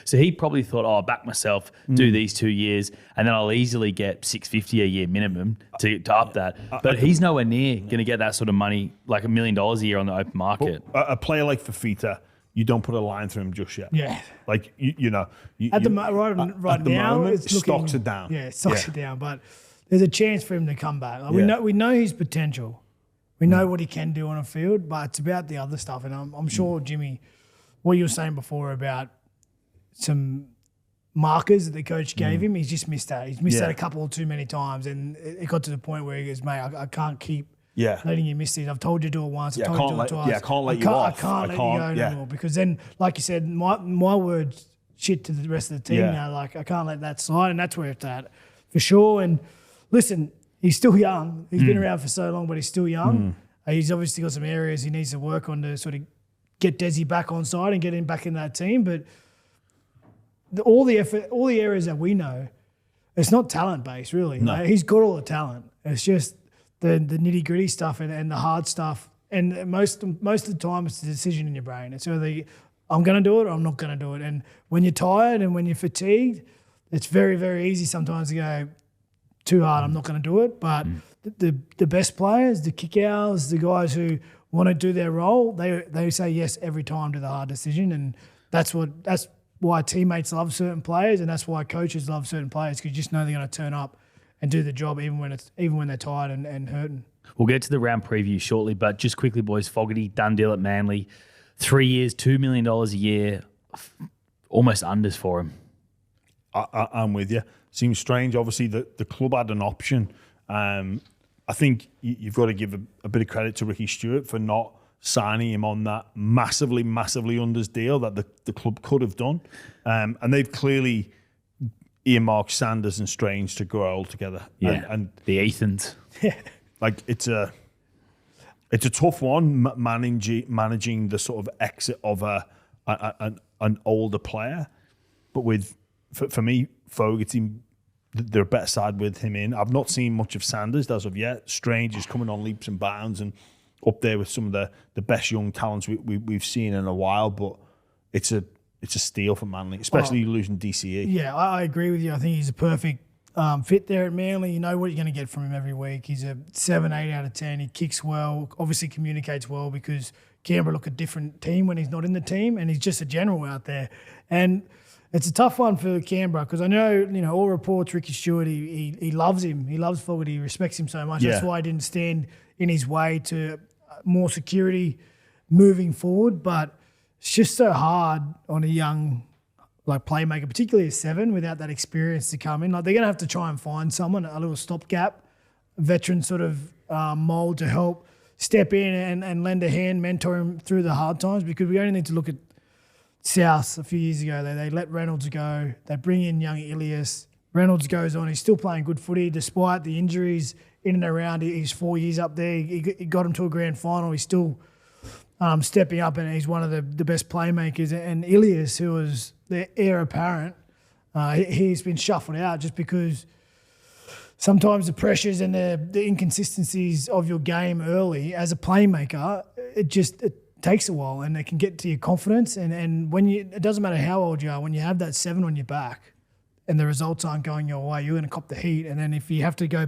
So he probably thought, I'll back myself, do these 2 years, and then I'll easily get $650 a year minimum to up that. But he's nowhere near going to get that sort of money, like $1 million a year on the open market. A player like Fifita, you don't put a line through him just yet. Yeah. Like, right now, moment, it's looking, stocks are down. Yeah, stocks are down. But there's a chance for him to come back. Like we know his potential. We know what he can do on a field, but it's about the other stuff. And I'm sure, Jimmy, what you were saying before about some markers that the coach gave him, he's just missed that. He's missed that a couple too many times. And it got to the point where he goes, mate, I can't keep letting you miss these. I've told you to do it once. I've told you to do it twice. I can't let you off. I can't let you go no more. Because then, like you said, my word's shit to the rest of the team now. Like, I can't let that slide. And that's where it's at, for sure. And listen, he's still young. He's been around for so long, but he's still young. He's obviously got some areas he needs to work on to sort of get Desi back on side and get him back in that team. But all the effort, all the areas that we know, it's not talent-based, really. No. He's got all the talent. It's just the nitty-gritty stuff and the hard stuff. And most of the time, it's the decision in your brain. It's either I'm going to do it or I'm not going to do it. And when you're tired and when you're fatigued, it's very, very easy sometimes to go, too hard, I'm not going to do it. But the best players, the kick owls, the guys who want to do their role, they say yes every time to the hard decision. And that's why teammates love certain players, and that's why coaches love certain players, because you just know they're going to turn up and do the job even when they're tired and hurting. We'll get to the round preview shortly, but just quickly, boys, Fogarty, done deal at Manly. 3 years, $2 million a year, almost unders for him. I'm with you. Seems strange. Obviously, the club had an option. I think you've got to give a bit of credit to Ricky Stewart for not signing him on that massively, massively unders deal that the club could have done. And they've clearly earmarked Sanders and Strange to grow old together. Yeah, and the Ethans. Like, it's a tough one, managing the sort of exit of an older player. But for me, Fogarty, they're a better side with him in. I've not seen much of Sanders as of yet. Strange is coming on leaps and bounds and up there with some of the best young talents we've seen in a while. But it's a steal for Manly, especially losing DCE. Yeah, I agree with you. I think he's a perfect fit there at Manly. You know what you're going to get from him every week. He's a 7, 8 out of 10. He kicks well, obviously communicates well, because Canberra look a different team when he's not in the team, and he's just a general out there. And it's a tough one for Canberra, because I know, all reports, Ricky Stewart, he loves him. He loves Fogarty. He respects him so much. Yeah. That's why he didn't stand in his way to more security moving forward. But it's just so hard on a young playmaker, particularly a 7, without that experience to come in. They're going to have to try and find someone, a little stopgap, veteran sort of mould to help step in and lend a hand, mentor him through the hard times, because we only need to look at South a few years ago. They let Reynolds go. They bring in young Ilias. Reynolds goes on. He's still playing good footy despite the injuries in and around his 4 years up there. He got him to a grand final. He's still stepping up, and he's one of the best playmakers. And Ilias, who was the heir apparent, he's been shuffled out just because sometimes the pressures and the inconsistencies of your game early as a playmaker, it takes a while, and it can get to your confidence. And when it doesn't matter how old you are, when you have that 7 on your back and the results aren't going your way, you're going to cop the heat. And then if you have to go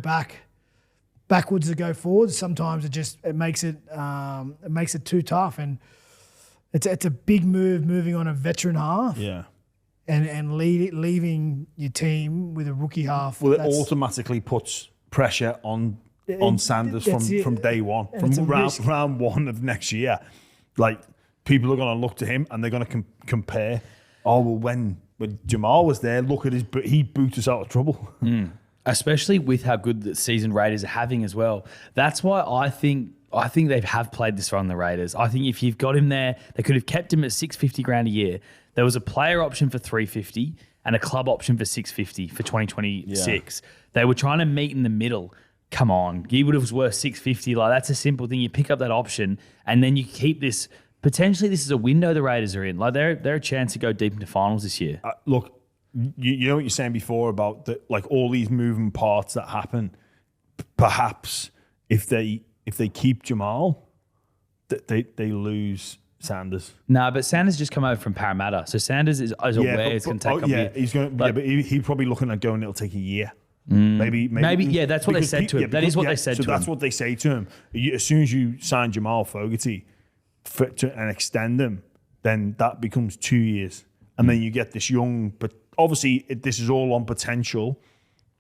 backwards to go forwards, sometimes it makes it too tough. And it's a big move moving on a veteran half. Yeah. And leaving your team with a rookie half. Well, it automatically puts pressure on Sanders from day one, from round one of next year. Like, people are going to look to him and they're going to compare. Oh, well, when Jamal was there, look at he booted us out of trouble. Especially with how good the season Raiders are having as well. That's why I think they have played this run, the Raiders. I think if you've got him there, they could have kept him at $650,000 a year. There was a player option for $350 and a club option for $650 for 2026. Yeah. They were trying to meet in the middle. Come on, he would have was worth $650. Like, that's a simple thing. You pick up that option and then you keep this. Potentially, this is a window the Raiders are in. Like, they're a chance to go deep into finals this year. Look, you know what you're saying before about all these moving parts that happen. Perhaps if they keep Jamal, they lose Sanders. No, but Sanders just come over from Parramatta, so Sanders is aware it's going to take a couple years. He's going. But he's probably looking at going. It'll take a year. Maybe. Yeah, that's what they said to him. That is what they said to him. So that's what they say to him. As soon as you sign Jamal Fogarty and extend him, then that becomes 2 years, and then you get this young. But obviously, this is all on potential.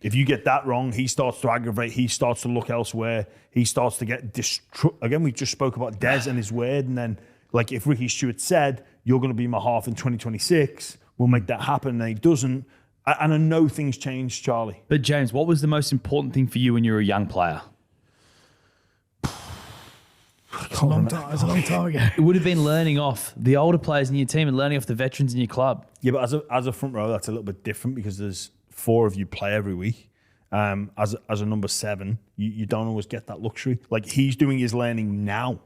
If you get that wrong, he starts to aggravate. He starts to look elsewhere. He starts to get again. We just spoke about Des and his word, and then. Like, if Ricky Stewart said, you're going to be my half in 2026, we'll make that happen, and he doesn't. And I know things change, Charlie. But, James, what was the most important thing for you when you were a young player? It's a long time ago. It would have been learning off the older players in your team and learning off the veterans in your club. Yeah, but as a front row, that's a little bit different because there's 4 of you play every week. As a number 7, you don't always get that luxury. Like, he's doing his learning now.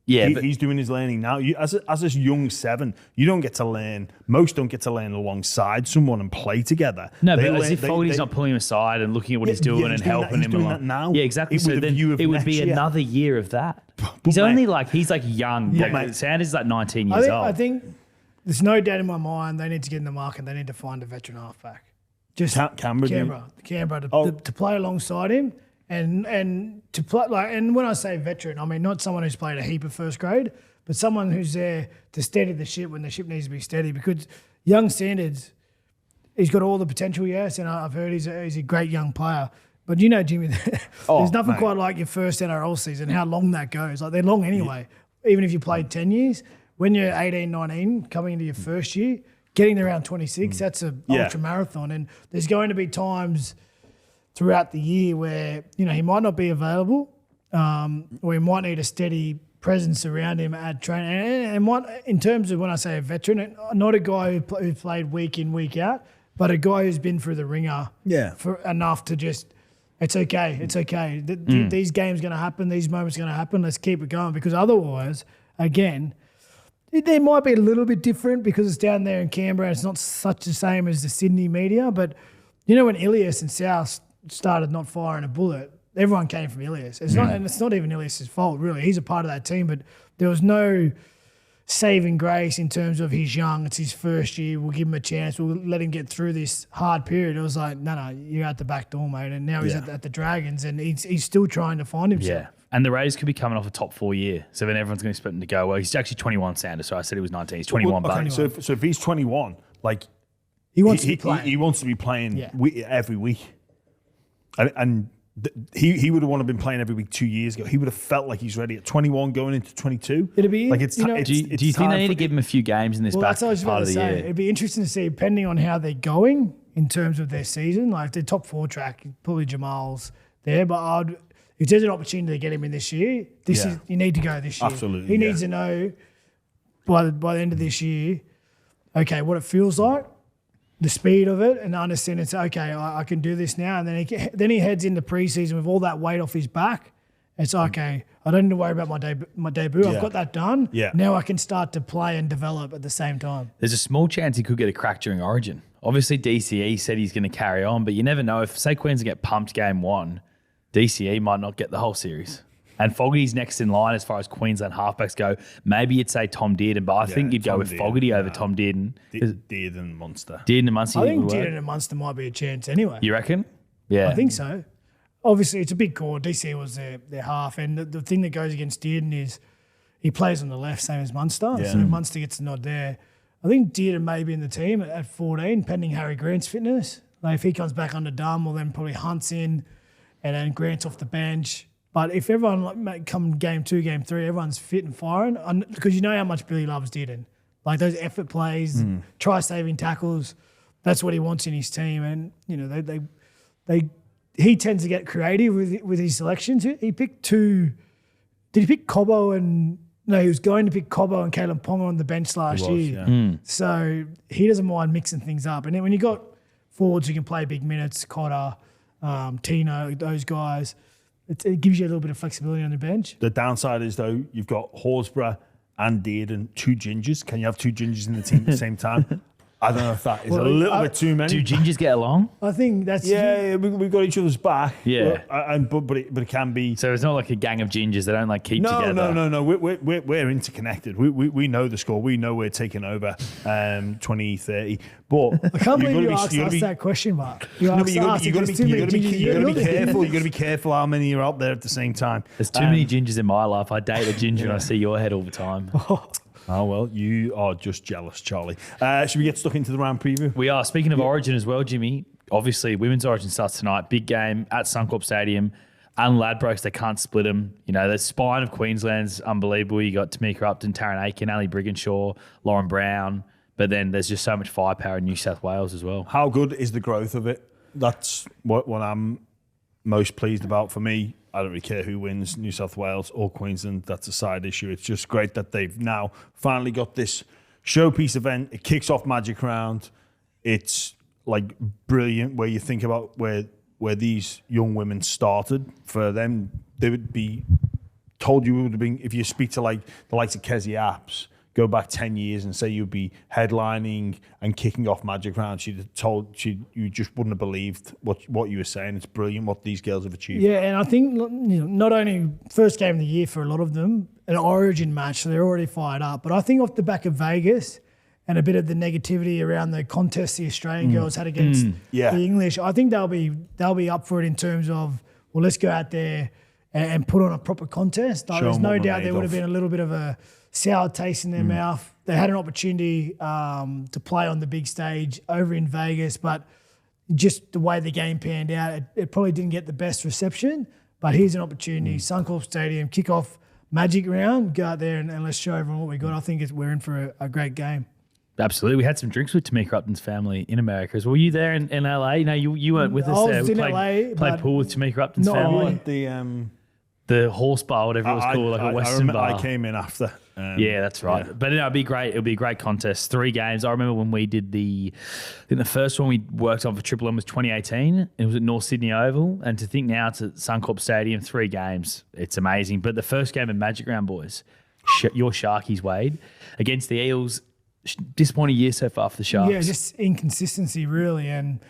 Yeah, he's doing his learning now. As a young 7, you don't get to learn. Most don't get to learn alongside someone and play together. No, but as if Fogarty's not pulling him aside and looking at what he's doing and helping him along. That now. Yeah, exactly. So then it would be another year of that. He's young. Yeah, Sanders is like 19 years old. I think there's no doubt in my mind they need to get in the market. They need to find a veteran halfback. Just Canberra to play alongside him. And to play and when I say veteran, I mean not someone who's played a heap of first grade, but someone who's there to steady the ship when the ship needs to be steady. Because young Sanders, he's got all the potential, yes, and I've heard he's a great young player. But you know, Jimmy, there's nothing quite like your first NRL season. How long that goes? Like, they're long anyway. Yeah. Even if you played 10 years, when you're 18, 19, coming into your first year, getting to around 26, that's an ultra marathon. And there's going to be times throughout the year where, you know, he might not be available or he might need a steady presence around him at training. And in terms of when I say a veteran, not a guy who played week in, week out, but a guy who's been through the ringer for enough to just, it's okay. These games going to happen. These moments going to happen. Let's keep it going, because otherwise, again, they might be a little bit different because it's down there in Canberra. It's not such the same as the Sydney media, but you know when Ilias and South started not firing a bullet, everyone came from Ilias. It's not even Ilias' fault, really. He's a part of that team, but there was no saving grace in terms of he's young, it's his first year, we'll give him a chance, we'll let him get through this hard period. It was like, no, you're at the back door, mate. And now he's at the Dragons, and he's still trying to find himself. Yeah. And the Raiders could be coming off a top 4 year. So then everyone's going to expect him to go, well, he's actually 21, Sanders. So I said he was 19. He's 21. So if he's 21, like, he wants to be playing. He wants to be playing every week. And he would have wanted to been playing every week 2 years ago. He would have felt like he's ready at 21 going into 22. It'd be like do you think they need to give him a few games in this back part of the year? It'd be interesting to see, depending on how they're going in terms of their season. Like, if they're top 4 track, probably Jamal's there. But if there's an opportunity to get him in this year, you need to go this year. Absolutely. He needs to know by the end of this year, okay, what it feels like, the speed of it, and understand it's okay, I can do this now. And then he heads into preseason with all that weight off his back, It's okay. I don't need to worry about my debut. Yeah. I've got that done. Yeah. Now I can start to play and develop at the same time. There's a small chance he could get a crack during Origin. Obviously, DCE said he's going to carry on, but you never know. If, say, Queensland get pumped game 1, DCE might not get the whole series. And Fogarty's next in line as far as Queensland halfbacks go. Maybe you'd say Tom Dearden, but I think you'd go with Fogarty over Tom Dearden. Dearden Munster. Dearden and Munster. I think Dearden and Munster might be a chance anyway. You reckon? Yeah. I think so. Obviously, it's a big call. DCE was their half. And the thing that goes against Dearden is he plays on the left, same as Munster. Yeah. So Munster gets the nod there. I think Dearden may be in the team at 14, pending Harry Grant's fitness. Like if he comes back under Dunn, well then probably Hunt's in and then Grant's off the bench. But if everyone come game 2, game 3, everyone's fit and firing, because you know how much Billy loves Dearden. Like those effort plays, try-saving tackles, that's what he wants in his team. And, you know, he tends to get creative with his selections. He picked 2. Did he pick Cobbo and... No, he was going to pick Cobbo and Kalen Ponga on the bench last year. Yeah. So he doesn't mind mixing things up. And then when you got forwards who can play big minutes, Cotter, Tino, those guys, it gives you a little bit of flexibility on the bench. The downside is, though, you've got Horsburgh and Dearden, 2 gingers. Can you have 2 gingers in the team at the same time? I don't know if that is a little bit too many. Do gingers get along? I think that's... Yeah, we've got each other's back. Yeah. But it can be... So it's not like a gang of gingers. They don't like keep together. No. We're interconnected. We know the score. We know we're taking over 2030. But I can't believe you asked us that question, Mark. You got to be careful. You got to be careful how many are out there at the same time. There's too many gingers in my life. I date a ginger and I see your head all the time. Oh, well, you are just jealous, Charlie. Should we get stuck into the round preview? We are. Speaking of Origin as well, Jimmy, obviously Women's Origin starts tonight. Big game at Suncorp Stadium. And Ladbrokes, they can't split them. You know, the spine of Queensland's unbelievable. You got Tamika Upton, Taryn Aiken, Ali Brigginshaw, Lauren Brown. But then there's just so much firepower in New South Wales as well. How good is the growth of it? That's what I'm most pleased about for me. I don't really care who wins, New South Wales or Queensland. That's a side issue. It's just great that they've now finally got this showpiece event. It kicks off Magic Round. It's like brilliant where you think about where these young women started. For them, they would be told you would have been, if you speak to like the likes of Kezia Apps, go back 10 years and say you'd be headlining and kicking off Magic Round, you just wouldn't have believed what you were saying. It's brilliant what these girls have achieved. Yeah, and I think not only first game of the year for a lot of them, an Origin match, so they're already fired up. But I think off the back of Vegas and a bit of the negativity around the contest the Australian girls had against the English, I think they'll be up for it in terms of, well, let's go out there and put on a proper contest. There's no doubt there would have been a little bit of a sour taste in their mouth. They had an opportunity to play on the big stage over in Vegas, but just the way the game panned out, it probably didn't get the best reception. But here's an opportunity, Suncorp Stadium, kick off Magic Round, go out there and let's show everyone what we got. I think we're in for a great game. Absolutely. We had some drinks with Tamika Upton's family in America. Were you there in LA? No, you weren't with us I there. was in LA, played pool with Tamika Upton's family. The horse bar, whatever it was called, like a Western bar. I came in after. Yeah, that's right. Yeah. But it'll be great. It'll be a great contest. 3 games. I remember when we did I think the first one we worked on for Triple M was 2018. It was at North Sydney Oval. And to think now it's at Suncorp Stadium, 3 games. It's amazing. But the first game of Magic Round, boys, your Sharkies, Wade, against the Eels, disappointing year so far for the Sharks. Yeah, just inconsistency, really. And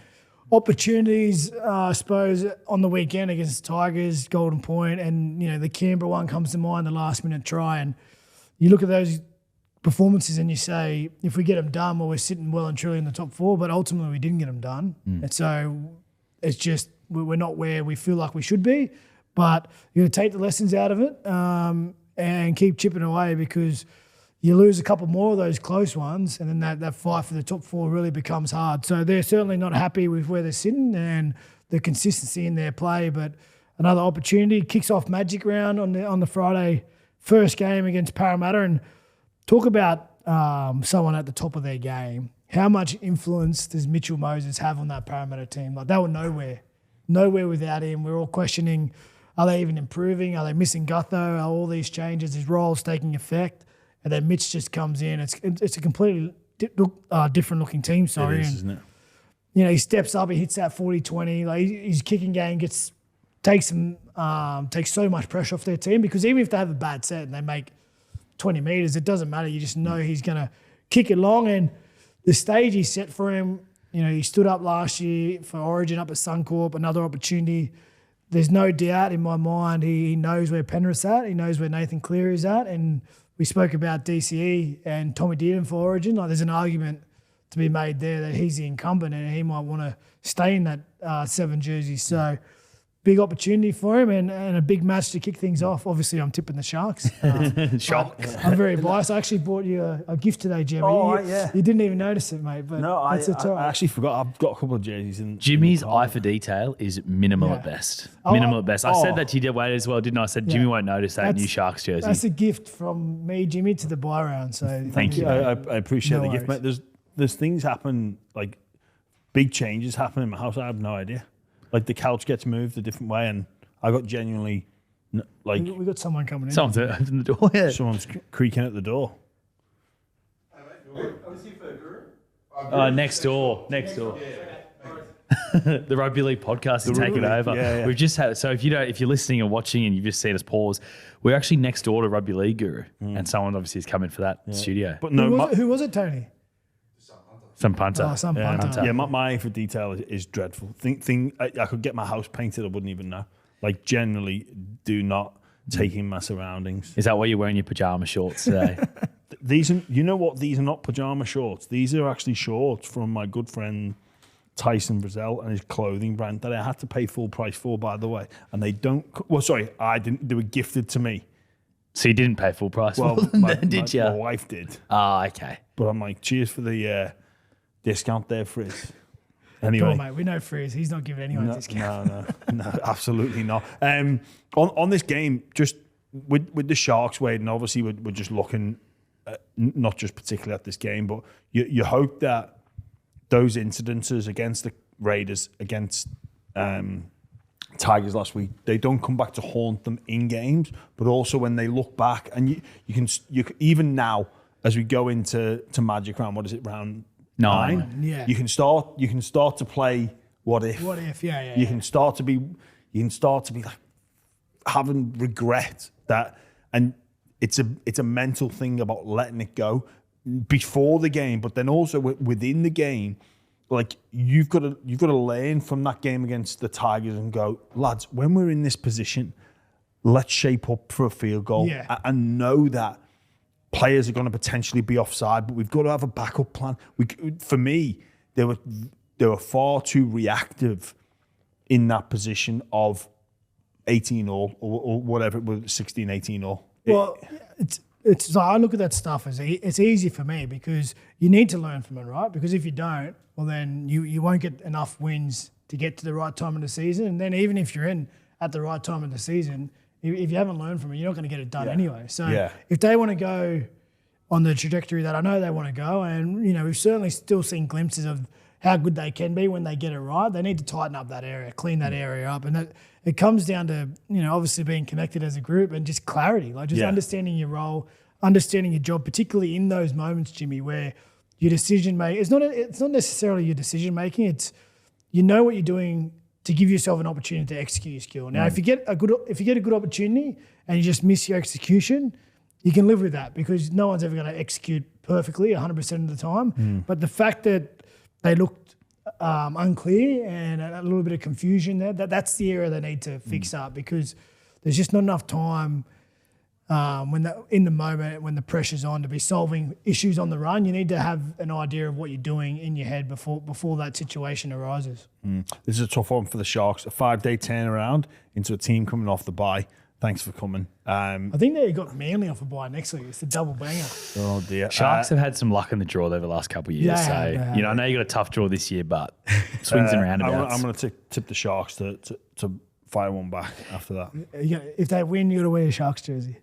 opportunities, I suppose, on the weekend against the Tigers, Golden Point, and the Canberra one comes to mind, the last-minute try. And you look at those performances and you say, if we get them done, well, we're sitting well and truly in the top 4, but ultimately we didn't get them done. And so it's just we're not where we feel like we should be, but you're going to take the lessons out of it and keep chipping away, because you lose a couple more of those close ones, and then that fight for the top 4 really becomes hard. So they're certainly not happy with where they're sitting and the consistency in their play. But another opportunity kicks off Magic Round on the Friday, first game against Parramatta. And talk about someone at the top of their game. How much influence does Mitchell Moses have on that Parramatta team? Like, they were nowhere without him. We're all questioning, are they even improving? Are they missing Gutho? Are all these changes, his role's taking effect? And then Mitch just comes in. It's a completely different looking team. Sorry, it is, isn't it? He steps up. He hits that 40-20. Like, his kicking game gets takes so much pressure off their team, because even if they have a bad set and they make 20 metres, it doesn't matter. You just know he's going to kick it long. And the stage he set for him, he stood up last year for Origin up at Suncorp, another opportunity. There's no doubt in my mind he knows where Penrith's at. He knows where Nathan Cleary's at. And we spoke about DCE and Tommy Dearden for Origin. Like, there's an argument to be made there that he's the incumbent and he might want to stay in that 7 jersey. So big opportunity for him and a big match to kick things off. Obviously, I'm tipping the Sharks. Sharks. I'm very biased. I actually bought you a gift today, Jimmy. Oh, yeah. You didn't even notice it, mate. But No, I all right. actually forgot. I've got a couple of jerseys. Jimmy's eye for detail is minimal at best. Minimal at best. I said that to you did wait as well, didn't I? I said Jimmy won't notice that new Sharks jersey. That's a gift from me, Jimmy, to the buy round. So Thank you. I appreciate the gift, worries. mate. There's things happen, like big changes happen in my house. I have no idea. Like the couch gets moved a different way, and I got genuinely like We got someone coming in. Someone's opened the door. Yeah. someone's creaking at the door. Next door. The Rugby League podcast is taking over. Yeah. We've just had, so if you're listening or watching and you've just seen us pause, we're actually next door to Rugby League Guru, and someone obviously has come in for that studio. But no, Who was it, Tony? Some punter. Oh, some punter. yeah, my eye for detail is dreadful. I could get my house painted, I wouldn't even know. Like, generally, do not take in my surroundings. Is that why you're wearing your pajama shorts today? These are, you know what? These are not pajama shorts. These are actually shorts from my good friend Tyson Brazel and his clothing brand that I had to pay full price for, by the way. And they don't. Well, sorry, I didn't. They were gifted to me. So you didn't pay full price Well, for them, my, then, did you? my wife did. Ah, okay. But I'm like, cheers for the discount there, Frizz. Come Anyway, on, mate. We know Frizz. He's not giving anyone a discount. no, absolutely not. On this game, just with the Sharks, Wade, and obviously we're just looking not just particularly at this game, but you hope that those incidences against the Raiders, against Tigers last week, they don't come back to haunt them in games, but also when they look back, and you can even now as we go into Magic round, what is it, round 9? Yeah. You can start to play what if. What if? Yeah. You can start to be like having regret that, and it's a mental thing about letting it go before the game, but then also within the game. Like you've got to learn from that game against the Tigers and go, lads, when we're in this position, let's shape up for a field goal and know that players are going to potentially be offside, but we've got to have a backup plan. For me, they were far too reactive in that position of 18 all or whatever it was, 16, 18 all. Well, it's so I look at that stuff as it's easy for me because you need to learn from it, right? Because if you don't, well, then you won't get enough wins to get to the right time of the season. And then even if you're in at the right time of the season, if you haven't learned from it, you're not going to get it done anyway. So if they want to go on the trajectory that I know they want to go, and we've certainly still seen glimpses of how good they can be when they get it right, they need to tighten up that area, clean that area up. And it comes down to, obviously being connected as a group and just clarity, like just understanding your role, understanding your job, particularly in those moments, Jimmy, where your decision making, it's not necessarily your decision making, it's what you're doing to give yourself an opportunity to execute your skill. Now, if you get a good opportunity and you just miss your execution, you can live with that because no one's ever going to execute perfectly 100% of the time. But the fact that they looked unclear and a little bit of confusion there, that's the area they need to fix up because there's just not enough time in the moment when the pressure's on to be solving issues on the run. You need to have an idea of what you're doing in your head before that situation arises. This is a tough one for the Sharks. A 5-day turnaround into a team coming off the bye. Thanks for coming. I think they got Manly off a bye next week. It's a double banger. Oh dear. Sharks have had some luck in the draw over the last couple of years. I know you got a tough draw this year, but swings and roundabouts. I'm going to tip the Sharks to fire one back after that. If they win, you got to wear a Sharks jersey.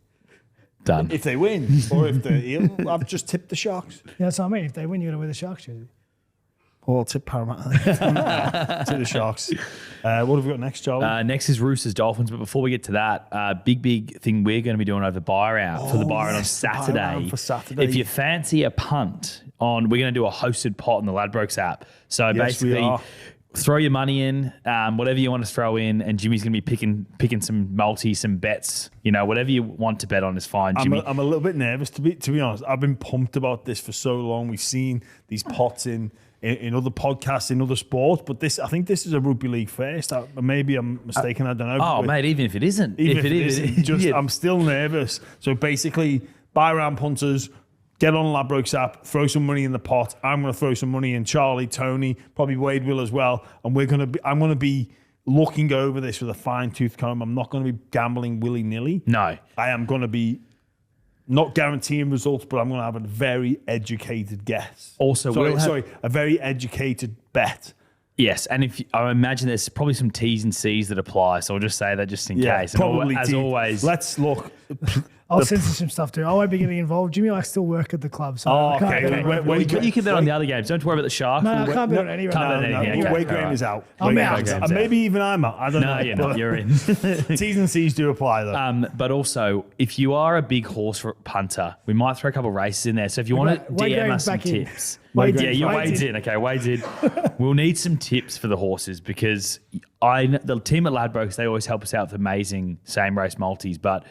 Done. If they win, or if they I've just tipped the Sharks. Yeah, that's what I mean. If they win, you got to wear the Sharks jersey. Well, I'll tip Paramount. To the Sharks. What have we got next, Charlie? Next is Roosters Dolphins, but before we get to that, big thing we're going to be doing over buy round for the buy round on Saturday. Buy round for Saturday. If you fancy a punt we're going to do a hosted pot on the Ladbrokes app. So basically, throw your money in, whatever you want to throw in, and Jimmy's going to be picking some multi, some bets. Whatever you want to bet on is fine, Jimmy. I'm a little bit nervous to be honest. I've been pumped about this for so long. We've seen these pots in other podcasts, in other sports, but I think this is a rugby league first. Maybe I'm mistaken. I don't know. Oh, mate, even if it isn't, I'm still nervous. So basically, buy round punters. Get on Ladbrokes app, throw some money in the pot. I'm going to throw some money in. Charlie, Tony, probably Wade will as well. And I'm going to be looking over this with a fine-tooth comb. I'm not going to be gambling willy-nilly. No. I am going to be not guaranteeing results, but I'm going to have a very educated guess. Also, a very educated bet. Yes, and I imagine there's probably some T's and C's that apply, so I'll just say that just in case. Probably as always. Let's look. I'll censor some stuff too. I won't be getting involved. Jimmy, I still work at the club. So You can bet on the other games. Don't worry about the Sharks. No, I can't bet on any right now. Wade Graham is out. I'm out. Maybe even I'm out. I don't know. No, you're not. You're in. T's and C's do apply though. But also, if you are a big horse punter, we might throw a couple of races in there. So if you want to DM us some tips. Wade's in. Okay, Wade's in. We'll need some tips for the horses because the team at Ladbrokes, they always help us out with amazing same race multis. But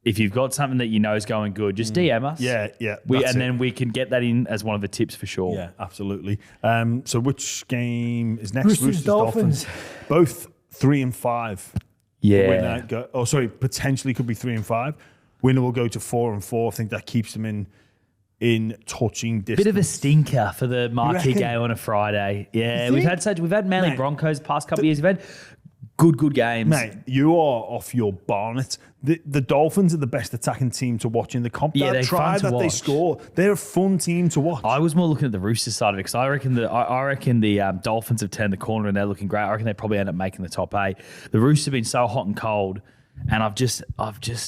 if you've got something that you know is going good, just DM us. Yeah. Then we can get that in as one of the tips for sure. Yeah, absolutely. So which game is next? Roosters Dolphins. Both 3 and 5. Yeah. Potentially could be 3 and 5. Winner will go to 4 and 4. I think that keeps them in touching distance. Bit of a stinker for the marquee game on a Friday. Yeah, we've had Manly Broncos the past couple of years. We've had good games. Mate, you are off your bonnet. The Dolphins are the best attacking team to watch in the comp. Yeah, they're fun to watch. They score. They're a fun team to watch. I was more looking at the Roosters side of it because I reckon the Dolphins have turned the corner and they're looking great. I reckon they probably end up making the top 8. The Roosters have been so hot and cold. And I've just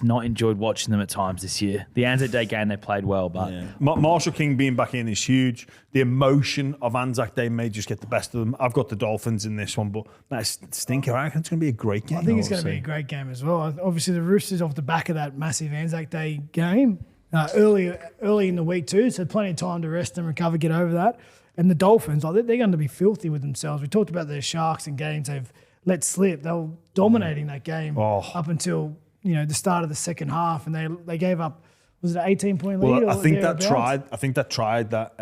not enjoyed watching them at times this year. The Anzac Day game, they played well, but... Yeah. Marshall King being back in is huge. The emotion of Anzac Day may just get the best of them. I've got the Dolphins in this one, but that's stinker. I reckon it's going to be a great game. I think it's going to be a great game as well. Obviously, the Roosters off the back of that massive Anzac Day game, early in the week too, so plenty of time to rest and recover, get over that. And the Dolphins, they're going to be filthy with themselves. We talked about the Sharks and games they've let slip. They were dominating that game up until the start of the second half, and they gave up. Was it an 18-point lead? Well, I think that tried that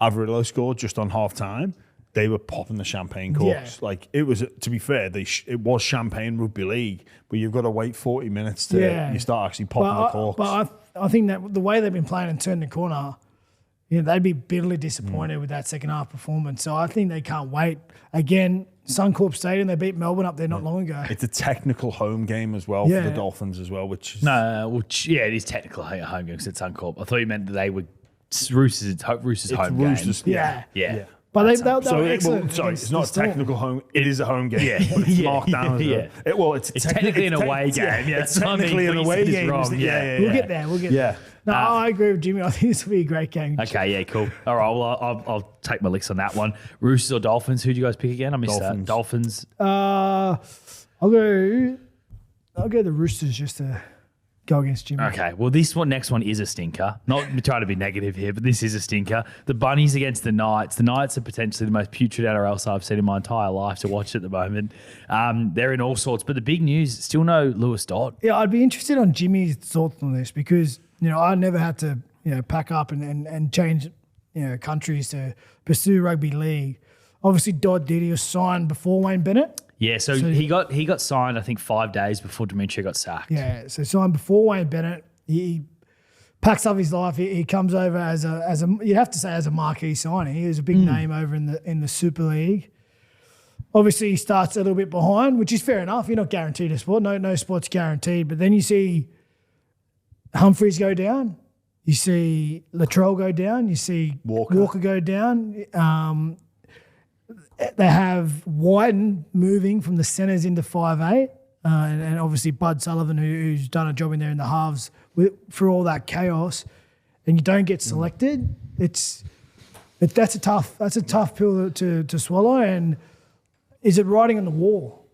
Averillo scored just on half time. They were popping the champagne corks. Yeah. Like it was. To be fair, it was champagne rugby league, but you've got to wait 40 minutes to you start actually popping the corks. But I think that the way they've been playing and turned the corner, they'd be bitterly disappointed with that second half performance. So I think they can't wait again. Suncorp Stadium, they beat Melbourne up there not long ago. It's a technical home game as well for the Dolphins as well, which is... it is technical home game because it's Suncorp. I thought you meant that they were Roosters home game. Yeah. But they'll excellent. It's not a technical home. It is a home game. Yeah. But it's marked down as it's technically an away game. Yeah, it's technically an away game. Wrong. Yeah. We'll get there. Yeah. No, I agree with Jimmy. I think this will be a great game. Okay, yeah, cool. All right, well, I'll take my licks on that one. Roosters or Dolphins? Who do you guys pick again? I missed that. Dolphins. I'll go the Roosters just to go against Jimmy. Okay, well, next one is a stinker. Not trying to be negative here, but this is a stinker. The Bunnies against the Knights. The Knights are potentially the most putrid NRL side I've seen in my entire life to watch at the moment. They're in all sorts, but the big news, still no Lewis Dodd. Yeah, I'd be interested on Jimmy's thoughts on this because I never had to pack up and change countries to pursue rugby league. Obviously, Dodd did. He was signed before Wayne Bennett. Yeah, so he got signed, I think, 5 days before Demetria got sacked. Yeah, so signed before Wayne Bennett. He packs up his life. He comes over as a you have to say as a marquee signing. He was a big name over in the Super League. Obviously, he starts a little bit behind, which is fair enough. You're not guaranteed a spot. No sport's guaranteed. But then you see Humphreys go down. You see Latrell go down. You see Walker go down. They have Whiten moving from the centres into 5'8", and obviously Bud Sullivan, who's done a job in there in the halves for all that chaos, and you don't get selected. That's a tough pill to swallow. And is it writing on the wall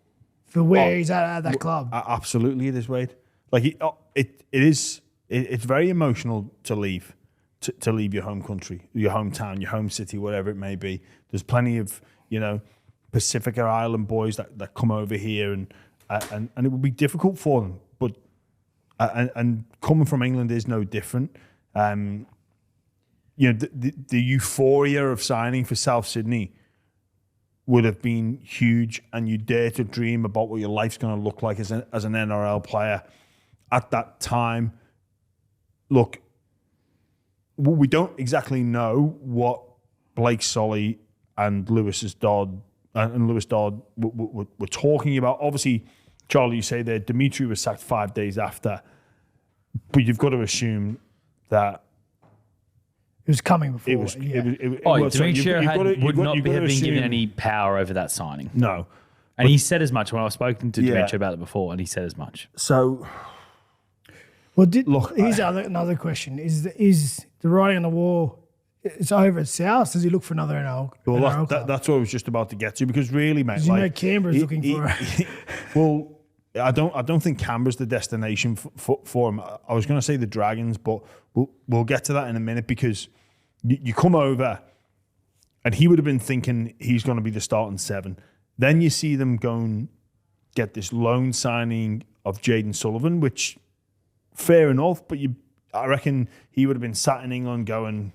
for where he's at that club? Absolutely, it is, Wade. Like it is. It's very emotional to leave your home country, your hometown, your home city, whatever it may be. There's plenty of Pacific Island boys that come over here, and it would be difficult for them. But and coming from England is no different. The euphoria of signing for South Sydney would have been huge, and you dare to dream about what your life's going to look like as an NRL player at that time. Look, we don't exactly know what Blake Solly and Lewis Dodd were talking about. Obviously, Charlie, you say that Dimitri was sacked 5 days after, but you've got to assume that it was coming before. Dimitri would not have been given any power over that signing. No. And he said as much when I was spoken to Dimitri about it before, and he said as much. So, well, here's another question: Is the writing on the wall? It's over at South. Does he look for another NRL? Well, that's what I was just about to get to, because really, mate, Canberra's looking for. Well, I don't think Canberra's the destination for him. I was going to say the Dragons, but we'll get to that in a minute, because you come over, and he would have been thinking he's going to be the starting 7. Then you see them go and get this loan signing of Jaden Sullivan, which fair enough, but I reckon he would have been sat in England going,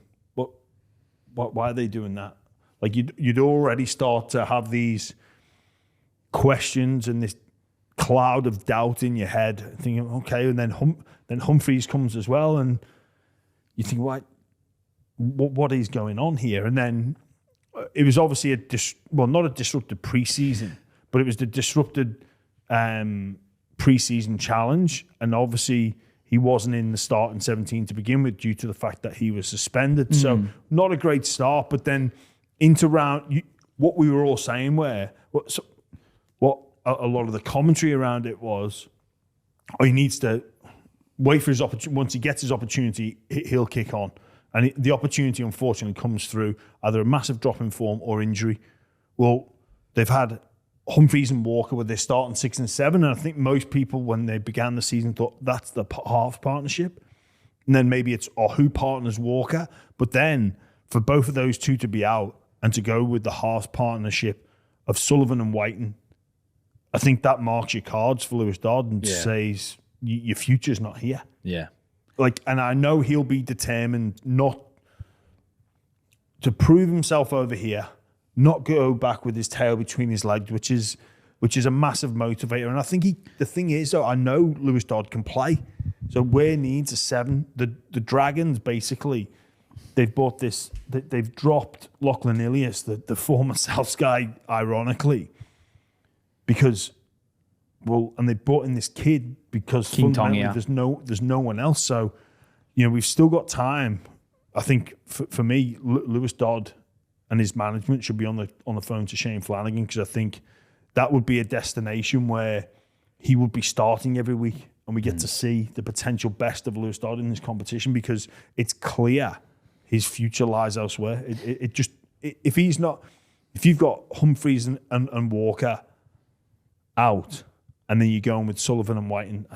why are they doing that? Like, you'd already start to have these questions and this cloud of doubt in your head, thinking, okay, and then Humphreys comes as well, and you think, what is going on here? And then it was obviously not a disrupted preseason, but it was the disrupted preseason challenge, and obviously he wasn't in the starting 17 to begin with due to the fact that he was suspended. So not a great start, but then into round, what we were all saying what a lot of the commentary around it was, he needs to wait for his opportunity. Once he gets his opportunity, he'll kick on. And the opportunity, unfortunately, comes through either a massive drop in form or injury. Well, they've had Humphreys and Walker with their starting 6 and 7, and I think most people, when they began the season, thought that's the half partnership, and then maybe it's who partners Walker. But then for both of those two to be out and to go with the half partnership of Sullivan and Whiten, I think that marks your cards for Lewis Dodd and says your future's not here. Yeah. And I know he'll be determined not to prove himself over here, not go back with his tail between his legs, which is a massive motivator. And I think the thing is, though, I know Lewis Dodd can play. So where needs a 7? The Dragons, basically, they've bought this, they've dropped Lachlan Ilias, the former Souths guy, ironically, because, and they brought in this kid because fundamentally there's no one else. So, we've still got time. I think for me, Lewis Dodd and his management should be on the phone to Shane Flanagan, because I think that would be a destination where he would be starting every week, and we get to see the potential best of Lewis Dodd in this competition, because it's clear his future lies elsewhere. If you've got Humphreys and Walker out, and then you're going with Sullivan and Whiten.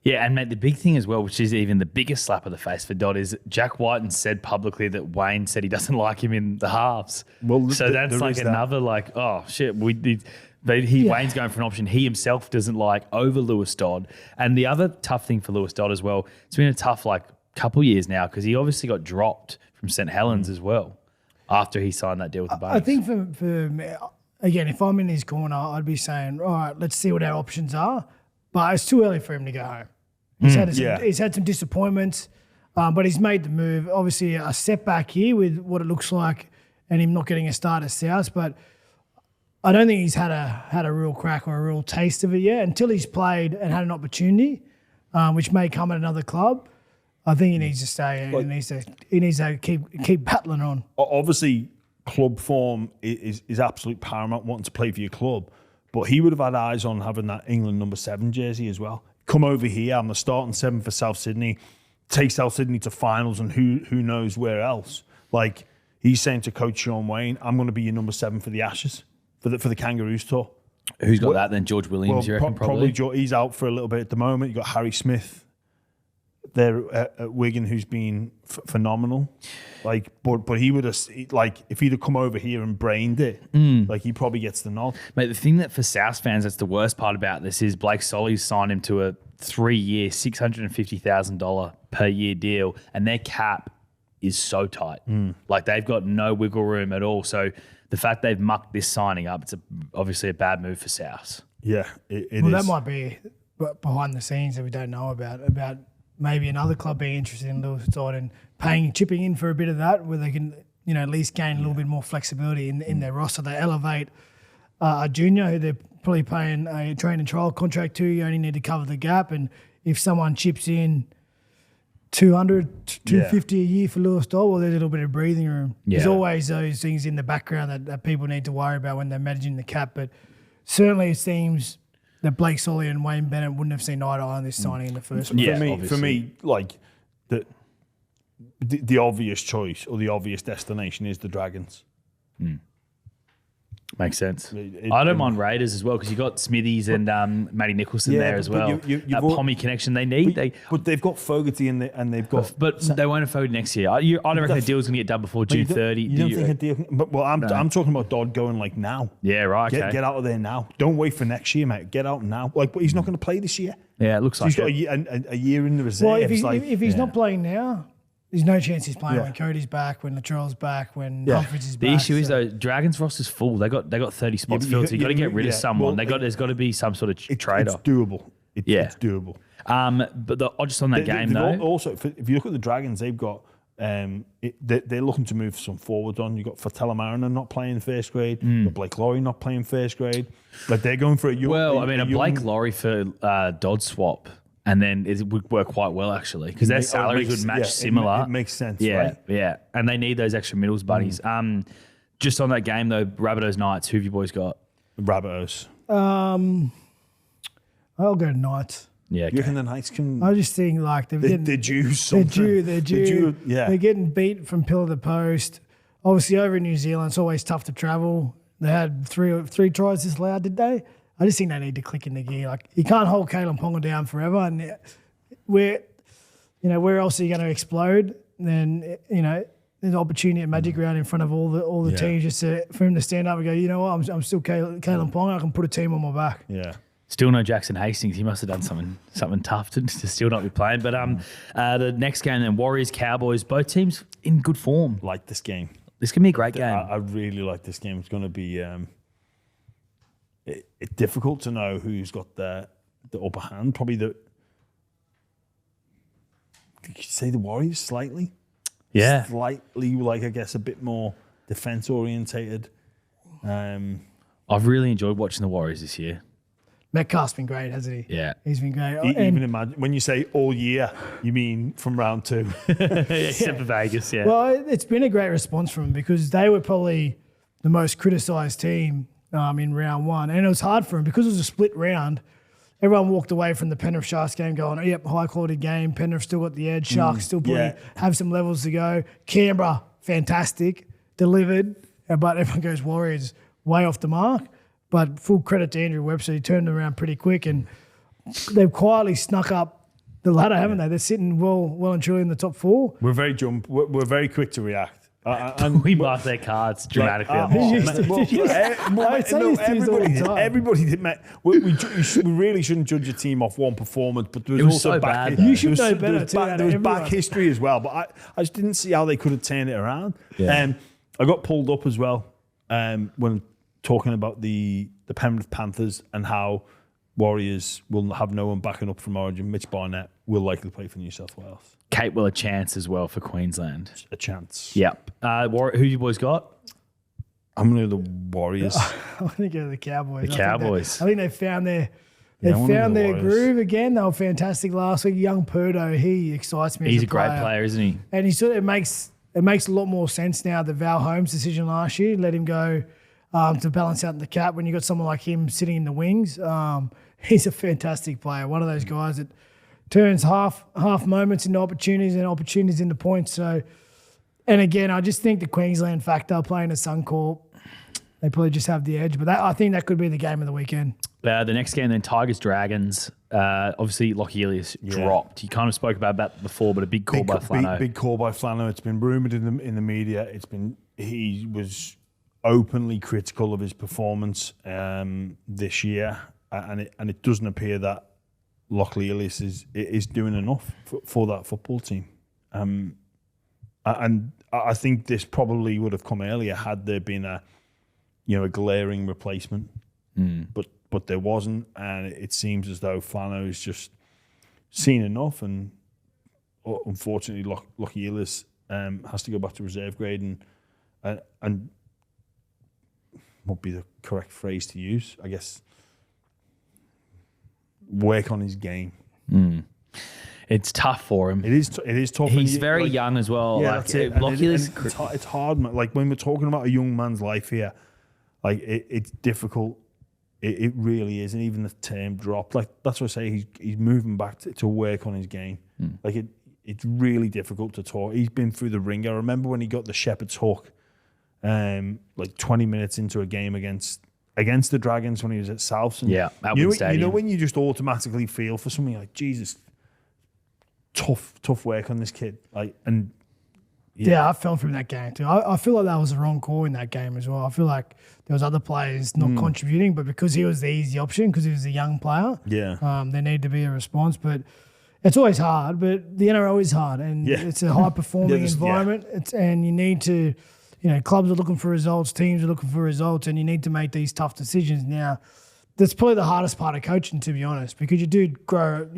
Yeah, and mate, the big thing as well, which is even the biggest slap of the face for Dodd, is Jack Whiten said publicly that Wayne said he doesn't like him in the halves. Well, so that's like another oh shit, Wayne's going for an option he himself doesn't like over Lewis Dodd. And the other tough thing for Lewis Dodd as well, it's been a tough couple years now, because he obviously got dropped from St Helens as well after he signed that deal with the Bucks. I think for me, again, if I'm in his corner, I'd be saying, all right, let's see what our options are. But it's too early for him to go home. He's had some disappointments, but he's made the move. Obviously, a setback here with what it looks like, and him not getting a start at South. But I don't think he's had a real crack or a real taste of it yet until he's played and had an opportunity, which may come at another club. I think he needs to stay. He needs to keep battling on. Obviously, club form is absolute paramount, wanting to play for your club. But he would have had eyes on having that England number 7 jersey as well. Come over here, I'm the starting 7 for South Sydney. Take South Sydney to finals, and who knows where else. Like, he's saying to Coach Sean Wayne, I'm going to be your number 7 for the Ashes, for the Kangaroos tour. Who's got that then? George Williams, you reckon? Probably he's out for a little bit at the moment. You've got Harry Smith there at Wigan who's been phenomenal. Like, but he would have, like, if he'd have come over here and brained it, like, he probably gets the nod. Mate, the thing that for South fans, that's the worst part about this is Blake Solly's signed him to a 3-year, $650,000 per year deal, and their cap is so tight. Like, they've got no wiggle room at all. So the fact they've mucked this signing up, it's obviously a bad move for South. Yeah, it is. Well, that might be behind the scenes that we don't know about maybe another club being interested in Lewis side and chipping in for a bit of that, where they can, at least gain a little bit more flexibility in their roster. They elevate a junior who they're probably paying a train and trial contract to. You only need to cover the gap, and if someone chips in 200, 250 a year for Lewis Dodd, well, there's a little bit of breathing room. Yeah. There's always those things in the background that people need to worry about when they're managing the cap, but certainly it seems that Blake Solly and Wayne Bennett wouldn't have seen eye to eye on this signing in the first place. Yeah, for me, like, the obvious choice or the obvious destination is the Dragons. Makes sense. I don't mind Raiders as well, because you got Smithies and Matty Nicholson there as well. That Pommy connection they need. But they've got Fogarty and they've got. But they won't have Fogarty next year. I don't reckon the deal's going to get done before June 30. You don't think a deal? But I'm talking about Dodd going like now. Yeah, right. Okay. Get out of there now. Don't wait for next year, mate. Get out now. Like, but he's not going to play this year. Yeah, it looks So like he's got a year in the reserve. Well, if he's not playing now, there's no chance he's playing when Cody's back, when Latrell's back, when Humphries is back. The issue is though, Dragons roster's full. They got 30 spots filled. So you got to get rid of someone. There's got to be some sort of trader. It's doable. It's doable. But just on that game though. Also, if you look at the Dragons, they've got they're looking to move some forwards on. You got Fatella Mariner not playing first grade. You got Blake Laurie not playing first grade. Like, they're going for a Blake Laurie for Dodd swap. And then it would work quite well, actually, because their salaries would match similar. It makes sense, yeah, right? Yeah, and they need those extra middles buddies. Just on that game, though, Rabbitohs Knights, who have you boys got? Rabbitohs. I'll go Knights. Yeah, You reckon the Knights can... I just think like they're due something. They're due. Yeah. They're getting beat from pillar to post. Obviously, over in New Zealand, it's always tough to travel. They had three tries disallowed, did they? I just think they need to click in the gear. Like, you can't hold Kalen Ponga down forever, and where else are you going to explode? Then there's an opportunity at Magic Round in front of all the teams just for him to stand up and go, you know what, I'm still Kalen Ponga. I can put a team on my back. Yeah. Still no Jackson Hastings. He must have done something tough to still not be playing. But the next game then, Warriors Cowboys. Both teams in good form. Like this game. This can be a great game. I really like this game. It's going to be. It's difficult to know who's got the upper hand. Probably you could say the Warriors slightly. Yeah. Slightly, like, I guess, a bit more defense orientated. I've really enjoyed watching the Warriors this year. Metcalf's been great, hasn't he? Yeah. He's been great. Even imagine when you say all year, you mean from round 2. Except for Vegas, yeah. Well, it's been a great response from them because they were probably the most criticised team in round 1. And it was hard for them because it was a split round. Everyone walked away from the Penrith Sharks game going, yep, high quality game. Penrith still got the edge. Sharks still have some levels to go. Canberra, fantastic, delivered. But everyone goes Warriors way off the mark. But full credit to Andrew Webster. He turned them around pretty quick, and they've quietly snuck up the ladder, haven't they? They're sitting well and truly in the top 4. We're very quick to react. We mark their cards dramatically. Everybody did. We really shouldn't judge a team off one performance, but there was also so back. bad, you should know better. There was back history as well, but I just didn't see how they could have turned it around. Yeah. I got pulled up as well when talking about the Penrith Panthers and how Warriors will have no one backing up from Origin. Mitch Barnett will likely play for New South Wales. Kate will a chance as well for Queensland. A chance. Yep. Who you boys got? I'm going to the Warriors. I think they're the Cowboys. The Cowboys. I think they found their Warriors. groove again. They were fantastic last week. Young Purdo, he excites me. He's as a great player, isn't he? And it makes a lot more sense now. The Val Holmes decision last year, let him go to balance out the cap. When you got someone like him sitting in the wings, he's a fantastic player. One of those guys that turns half moments into opportunities and opportunities into points. So, and again, I just think the Queensland factor playing at Suncorp, they probably just have the edge. But I think that could be the game of the weekend. The next game then, Tigers-Dragons. Obviously, Lockie Elias dropped. You kind of spoke about that before, but a big call by Flano. Big call by Flano. It's been rumoured in the media. He was openly critical of his performance this year, and it doesn't appear that Lockie Elias is doing enough for that football team. And I think this probably would have come earlier had there been a glaring replacement, but there wasn't, and it seems as though Flano has just seen enough, and unfortunately, Lockie Elias has to go back to reserve grade, and what be the correct phrase to use? I guess work on his game. It's tough for him. It is tough. He's very young as well. Yeah, like, that's it. It's hard. Like when we're talking about a young man's life here, like it's difficult. It really is, and even the term drop. Like that's what I say. He's moving back to work on his game. Like it's really difficult to talk. He's been through the ringer. I remember when he got the shepherd's hook, like 20 minutes into a game against the Dragons when he was at Souths. And at you know when you just automatically feel for something like Jesus. Tough work on this kid. Yeah, I fell from that game too. I feel like that was the wrong call in that game as well. I feel like there was other players not contributing, but because he was the easy option, because he was a young player, there needed to be a response. But it's always hard. But the NRL is hard, and it's a high performing environment. And you need to, clubs are looking for results, teams are looking for results, and you need to make these tough decisions now. That's probably the hardest part of coaching, to be honest, because you do grow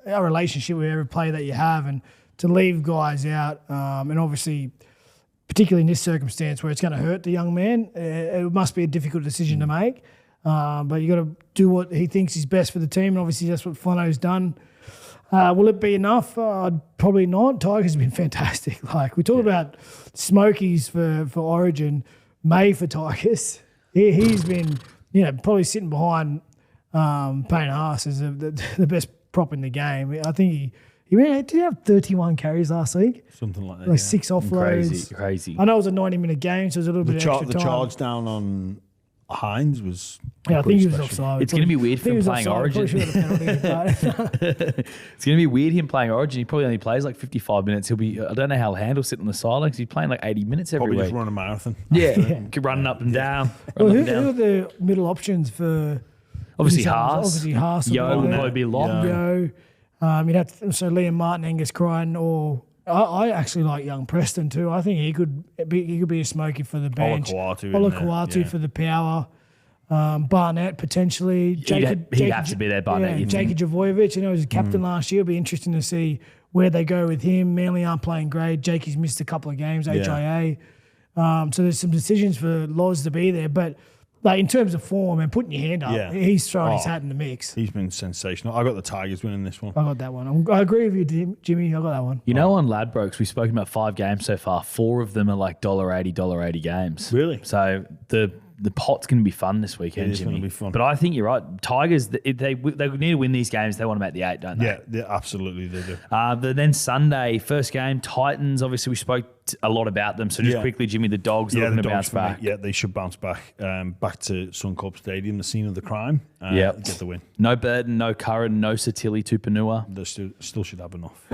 a relationship with every player that you have, and to leave guys out, and obviously, particularly in this circumstance where it's going to hurt the young man, it must be a difficult decision to make. But you got to do what he thinks is best for the team, and obviously that's what Flano's done. Will it be enough? Probably not. Tigers have been fantastic. Like we talk about Smokies for Origin, May for Tigers. He's been. Probably sitting behind Payne Haas as the best prop in the game. I think did he have 31 carries last week? Something like that. 6 offloads. Crazy. I know it was a 90-minute game, so it was a little bit extra time. The charge down on Hines was. Yeah, I think he was offside. It's going to be weird for him playing Origin. It's going to be weird him playing Origin. He probably only plays like 55 minutes. I don't know how Handle's sitting on the sideline because he's playing like 80 minutes every week. Probably just run a marathon. Yeah. Running up and down. Who are the middle options for? Obviously Haas. Obviously Haas. Yo will probably be locked. Yo. You'd have to, so Liam Martin, Angus Crichton, or I actually like young Preston too. I think he could be a smoky for the bench. Olakau'atu for the power. Barnett potentially. He'd have to be there, Barnett. Jacob Javojevic, he was a captain last year. It'll be interesting to see where they go with him. Manly aren't playing great. Jakey's missed a couple of games, HIA. So there's some decisions for Loz to be there. But like in terms of form and putting your hand up, he's throwing his hat in the mix. He's been sensational. I got the Tigers winning this one. I got that one. I agree with you, Jimmy. I got that one. On Ladbrokes, we've spoken about 5 games so far. 4 of them are like $1.80 games. Really? So the pot's going to be fun this weekend, It is Jimmy. going to be fun. But I think you're right. Tigers, they need to win these games. They want to make the 8, don't they? Yeah, absolutely they do. Then Sunday, first game, Titans. Obviously, we spoke a lot about them. So just quickly, Jimmy, the Dogs are looking to bounce back. They should bounce back. Back to Suncorp Stadium, the scene of the crime. Get the win. No Burden, no Curran, no Satili Tupanua. They still should have enough.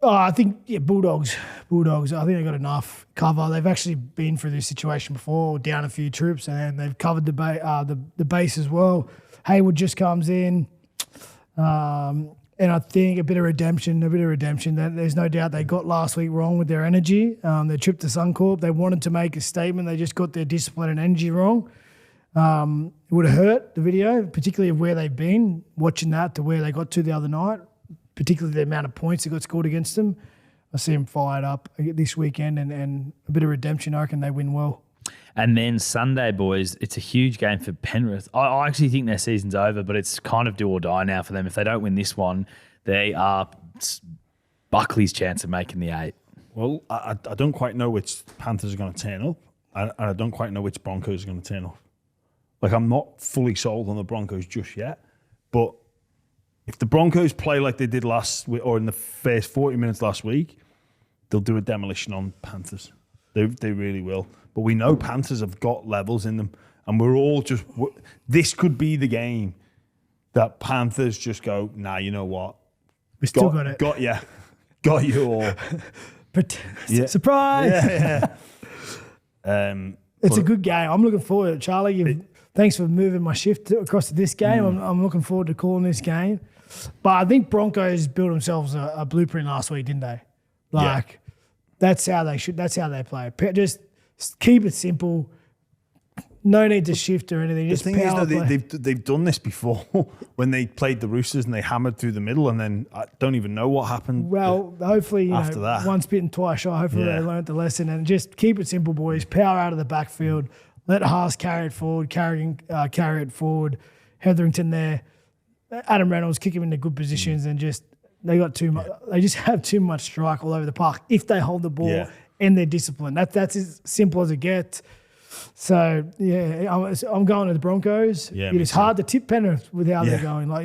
I think Bulldogs. I think they've got enough cover. They've actually been through this situation before, down a few troops, and they've covered the base as well. Hayward just comes in, and I think a bit of redemption. There's no doubt they got last week wrong with their energy. They tripped to Suncorp. They wanted to make a statement. They just got their discipline and energy wrong. It would have hurt the video, particularly of where they've been, watching that to where they got to the other night. Particularly the amount of points that got scored against them. I see them fired up this weekend and a bit of redemption. I reckon they win well. And then Sunday, boys, it's a huge game for Penrith. I actually think their season's over, but it's kind of do or die now for them. If they don't win this one, they are Buckley's chance of making the 8. Well, I don't quite know which Panthers are going to turn up, and I don't quite know which Broncos are going to turn up. Like, I'm not fully sold on the Broncos just yet, but if the Broncos play like they did last week, or in the first 40 minutes last week, they'll do a demolition on Panthers. They really will. But we know Panthers have got levels in them. And we're all just, this could be the game that Panthers just go, nah, you know what? We still got it. Got you. Got you all. Surprise! Yeah. It's a good game. I'm looking forward to it. Charlie, thanks for moving my shift across to this game. I'm looking forward to calling this game. But I think Broncos built themselves a blueprint last week, didn't they? Like, that's how they should. That's how they play. Just keep it simple. No need to shift or anything. The Just thing is, power though, play. they've done this before when they played the Roosters and they hammered through the middle, and then I don't even know what happened. Well, hopefully, after that. once bitten, twice shy. Hopefully, they learned the lesson and just keep it simple, boys. Power out of the backfield. Let Haas carry it forward. Carry it forward. Hetherington there. Adam Reynolds kick him into good positions and just they got too much. They just have too much strike all over the park if they hold the ball and they're disciplined. That's as simple as it gets. So I'm going to the Broncos. Yeah, it's hard to tip Penrith with how they're going. Like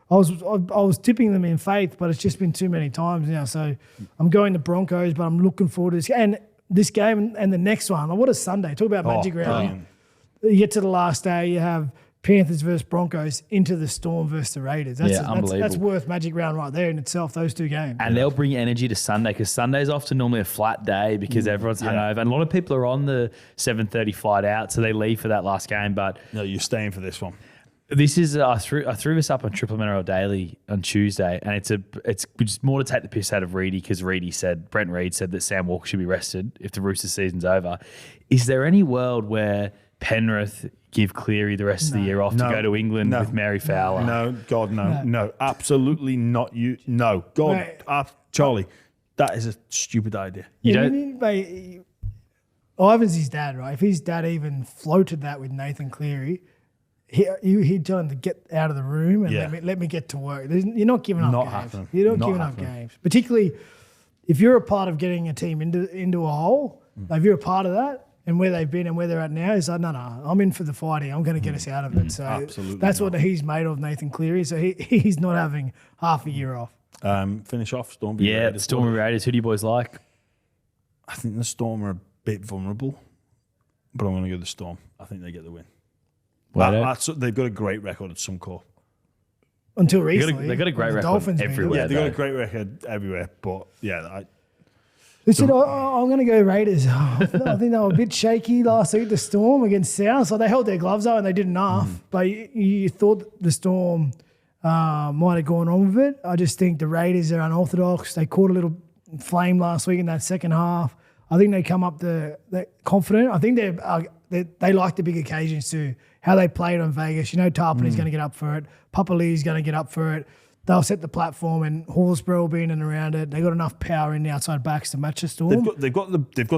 I was tipping them in faith, but it's just been too many times now. So I'm going to Broncos, but I'm looking forward to this game and the next one. Like, what a Sunday! Talk about Magic Round. You get to the last day, you have Panthers versus Broncos into the Storm versus the Raiders. Unbelievable. That's worth Magic Round right there in itself, those two games. And they'll bring energy to Sunday because Sunday's often normally a flat day because everyone's hungover. And a lot of people are on the 7:30 flight out, so they leave for that last game. But No, you're staying for this one. this is I threw this up on Triple NRL Daily on Tuesday, and it's just more to take the piss out of Reedy because Brent Reid said that Sam Walker should be rested if the Roosters season's over. Is there any world where Penrith give Cleary the rest of the year off to go to England with Mary Fowler? No, God, no, absolutely not. You, no, God, Charlie, that is a stupid idea. Ivan's his dad, right? If his dad even floated that with Nathan Cleary, he'd tell him to get out of the room and let me get to work. You're not giving up games. Happening. You're not giving up games, particularly if you're a part of getting a team into a hole. Like if you're a part of that. And where they've been and where they're at now is like, no, I'm in for the fighting. I'm going to get us out of it. So that's what he's made of, Nathan Cleary. So he's not having half a year off. Finish off Storm. The Storm Raiders. Who do you boys like? I think the Storm are a bit vulnerable, but I'm going to go the Storm. I think they get the win. They've got a great record at Suncorp. Until recently. They've got a great record Dolphins everywhere. Yeah, they've got a great record everywhere. But Listen, I'm going to go Raiders. I think they were a bit shaky last week, the Storm against South. So they held their gloves up and they did enough. But you thought the Storm might have gone on with it. I just think the Raiders are unorthodox. They caught a little flame last week in that second half. I think they come up they're confident. I think they like the big occasions too. How they played on Vegas. You know Tarpany's going to get up for it. Papa Lee's going to get up for it. They'll set the platform, and Horsburgh will be in and around it. They've got enough power in the outside backs to match the Storm. They've got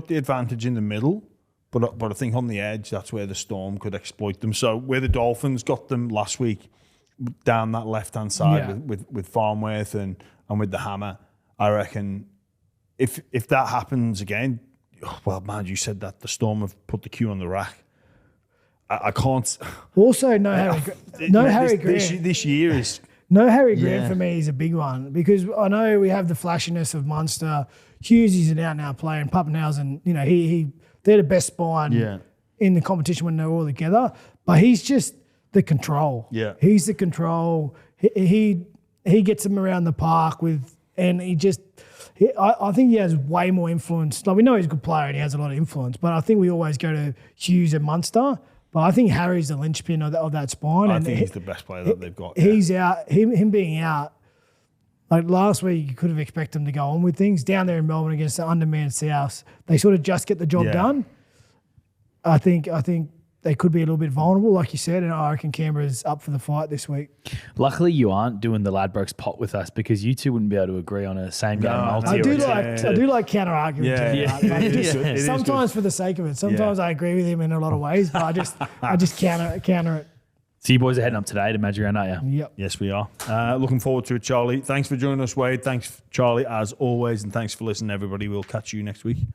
the advantage in the middle, but I think on the edge that's where the Storm could exploit them. So where the Dolphins got them last week down that left hand side with Farnworth and with the hammer, I reckon if that happens again, well, man, you said that the Storm have put the queue on the rack. I can't. Also, Harry Grant. This year is. No Harry Grant for me is a big one because I know we have the flashiness of Munster. Hughes is an out-and-out player, and Pappenhausen, they're the best spine in the competition when they're all together. But he's just the control. Yeah, he's the control. He gets them around the park and I think he has way more influence. Like we know he's a good player and he has a lot of influence, but I think we always go to Hughes and Munster. But I think Harry's the linchpin of that spine. I think he's the best player that they've got. He's out. Him being out, like last week, you could have expected him to go on with things. Down there in Melbourne against the undermanned South, they sort of just get the job done. I think they could be a little bit vulnerable, like you said, and I reckon Canberra's up for the fight this week. Luckily, you aren't doing the Ladbrokes pot with us because you two wouldn't be able to agree on a same game multi. I do like counter arguing. Sometimes for the sake of it. Sometimes I agree with him in a lot of ways, but I just counter it. So you boys are heading up today to Magic Round, aren't you? Yep. Yes, we are. Looking forward to it, Charlie. Thanks for joining us, Wade. Thanks, Charlie, as always, and thanks for listening, everybody. We'll catch you next week.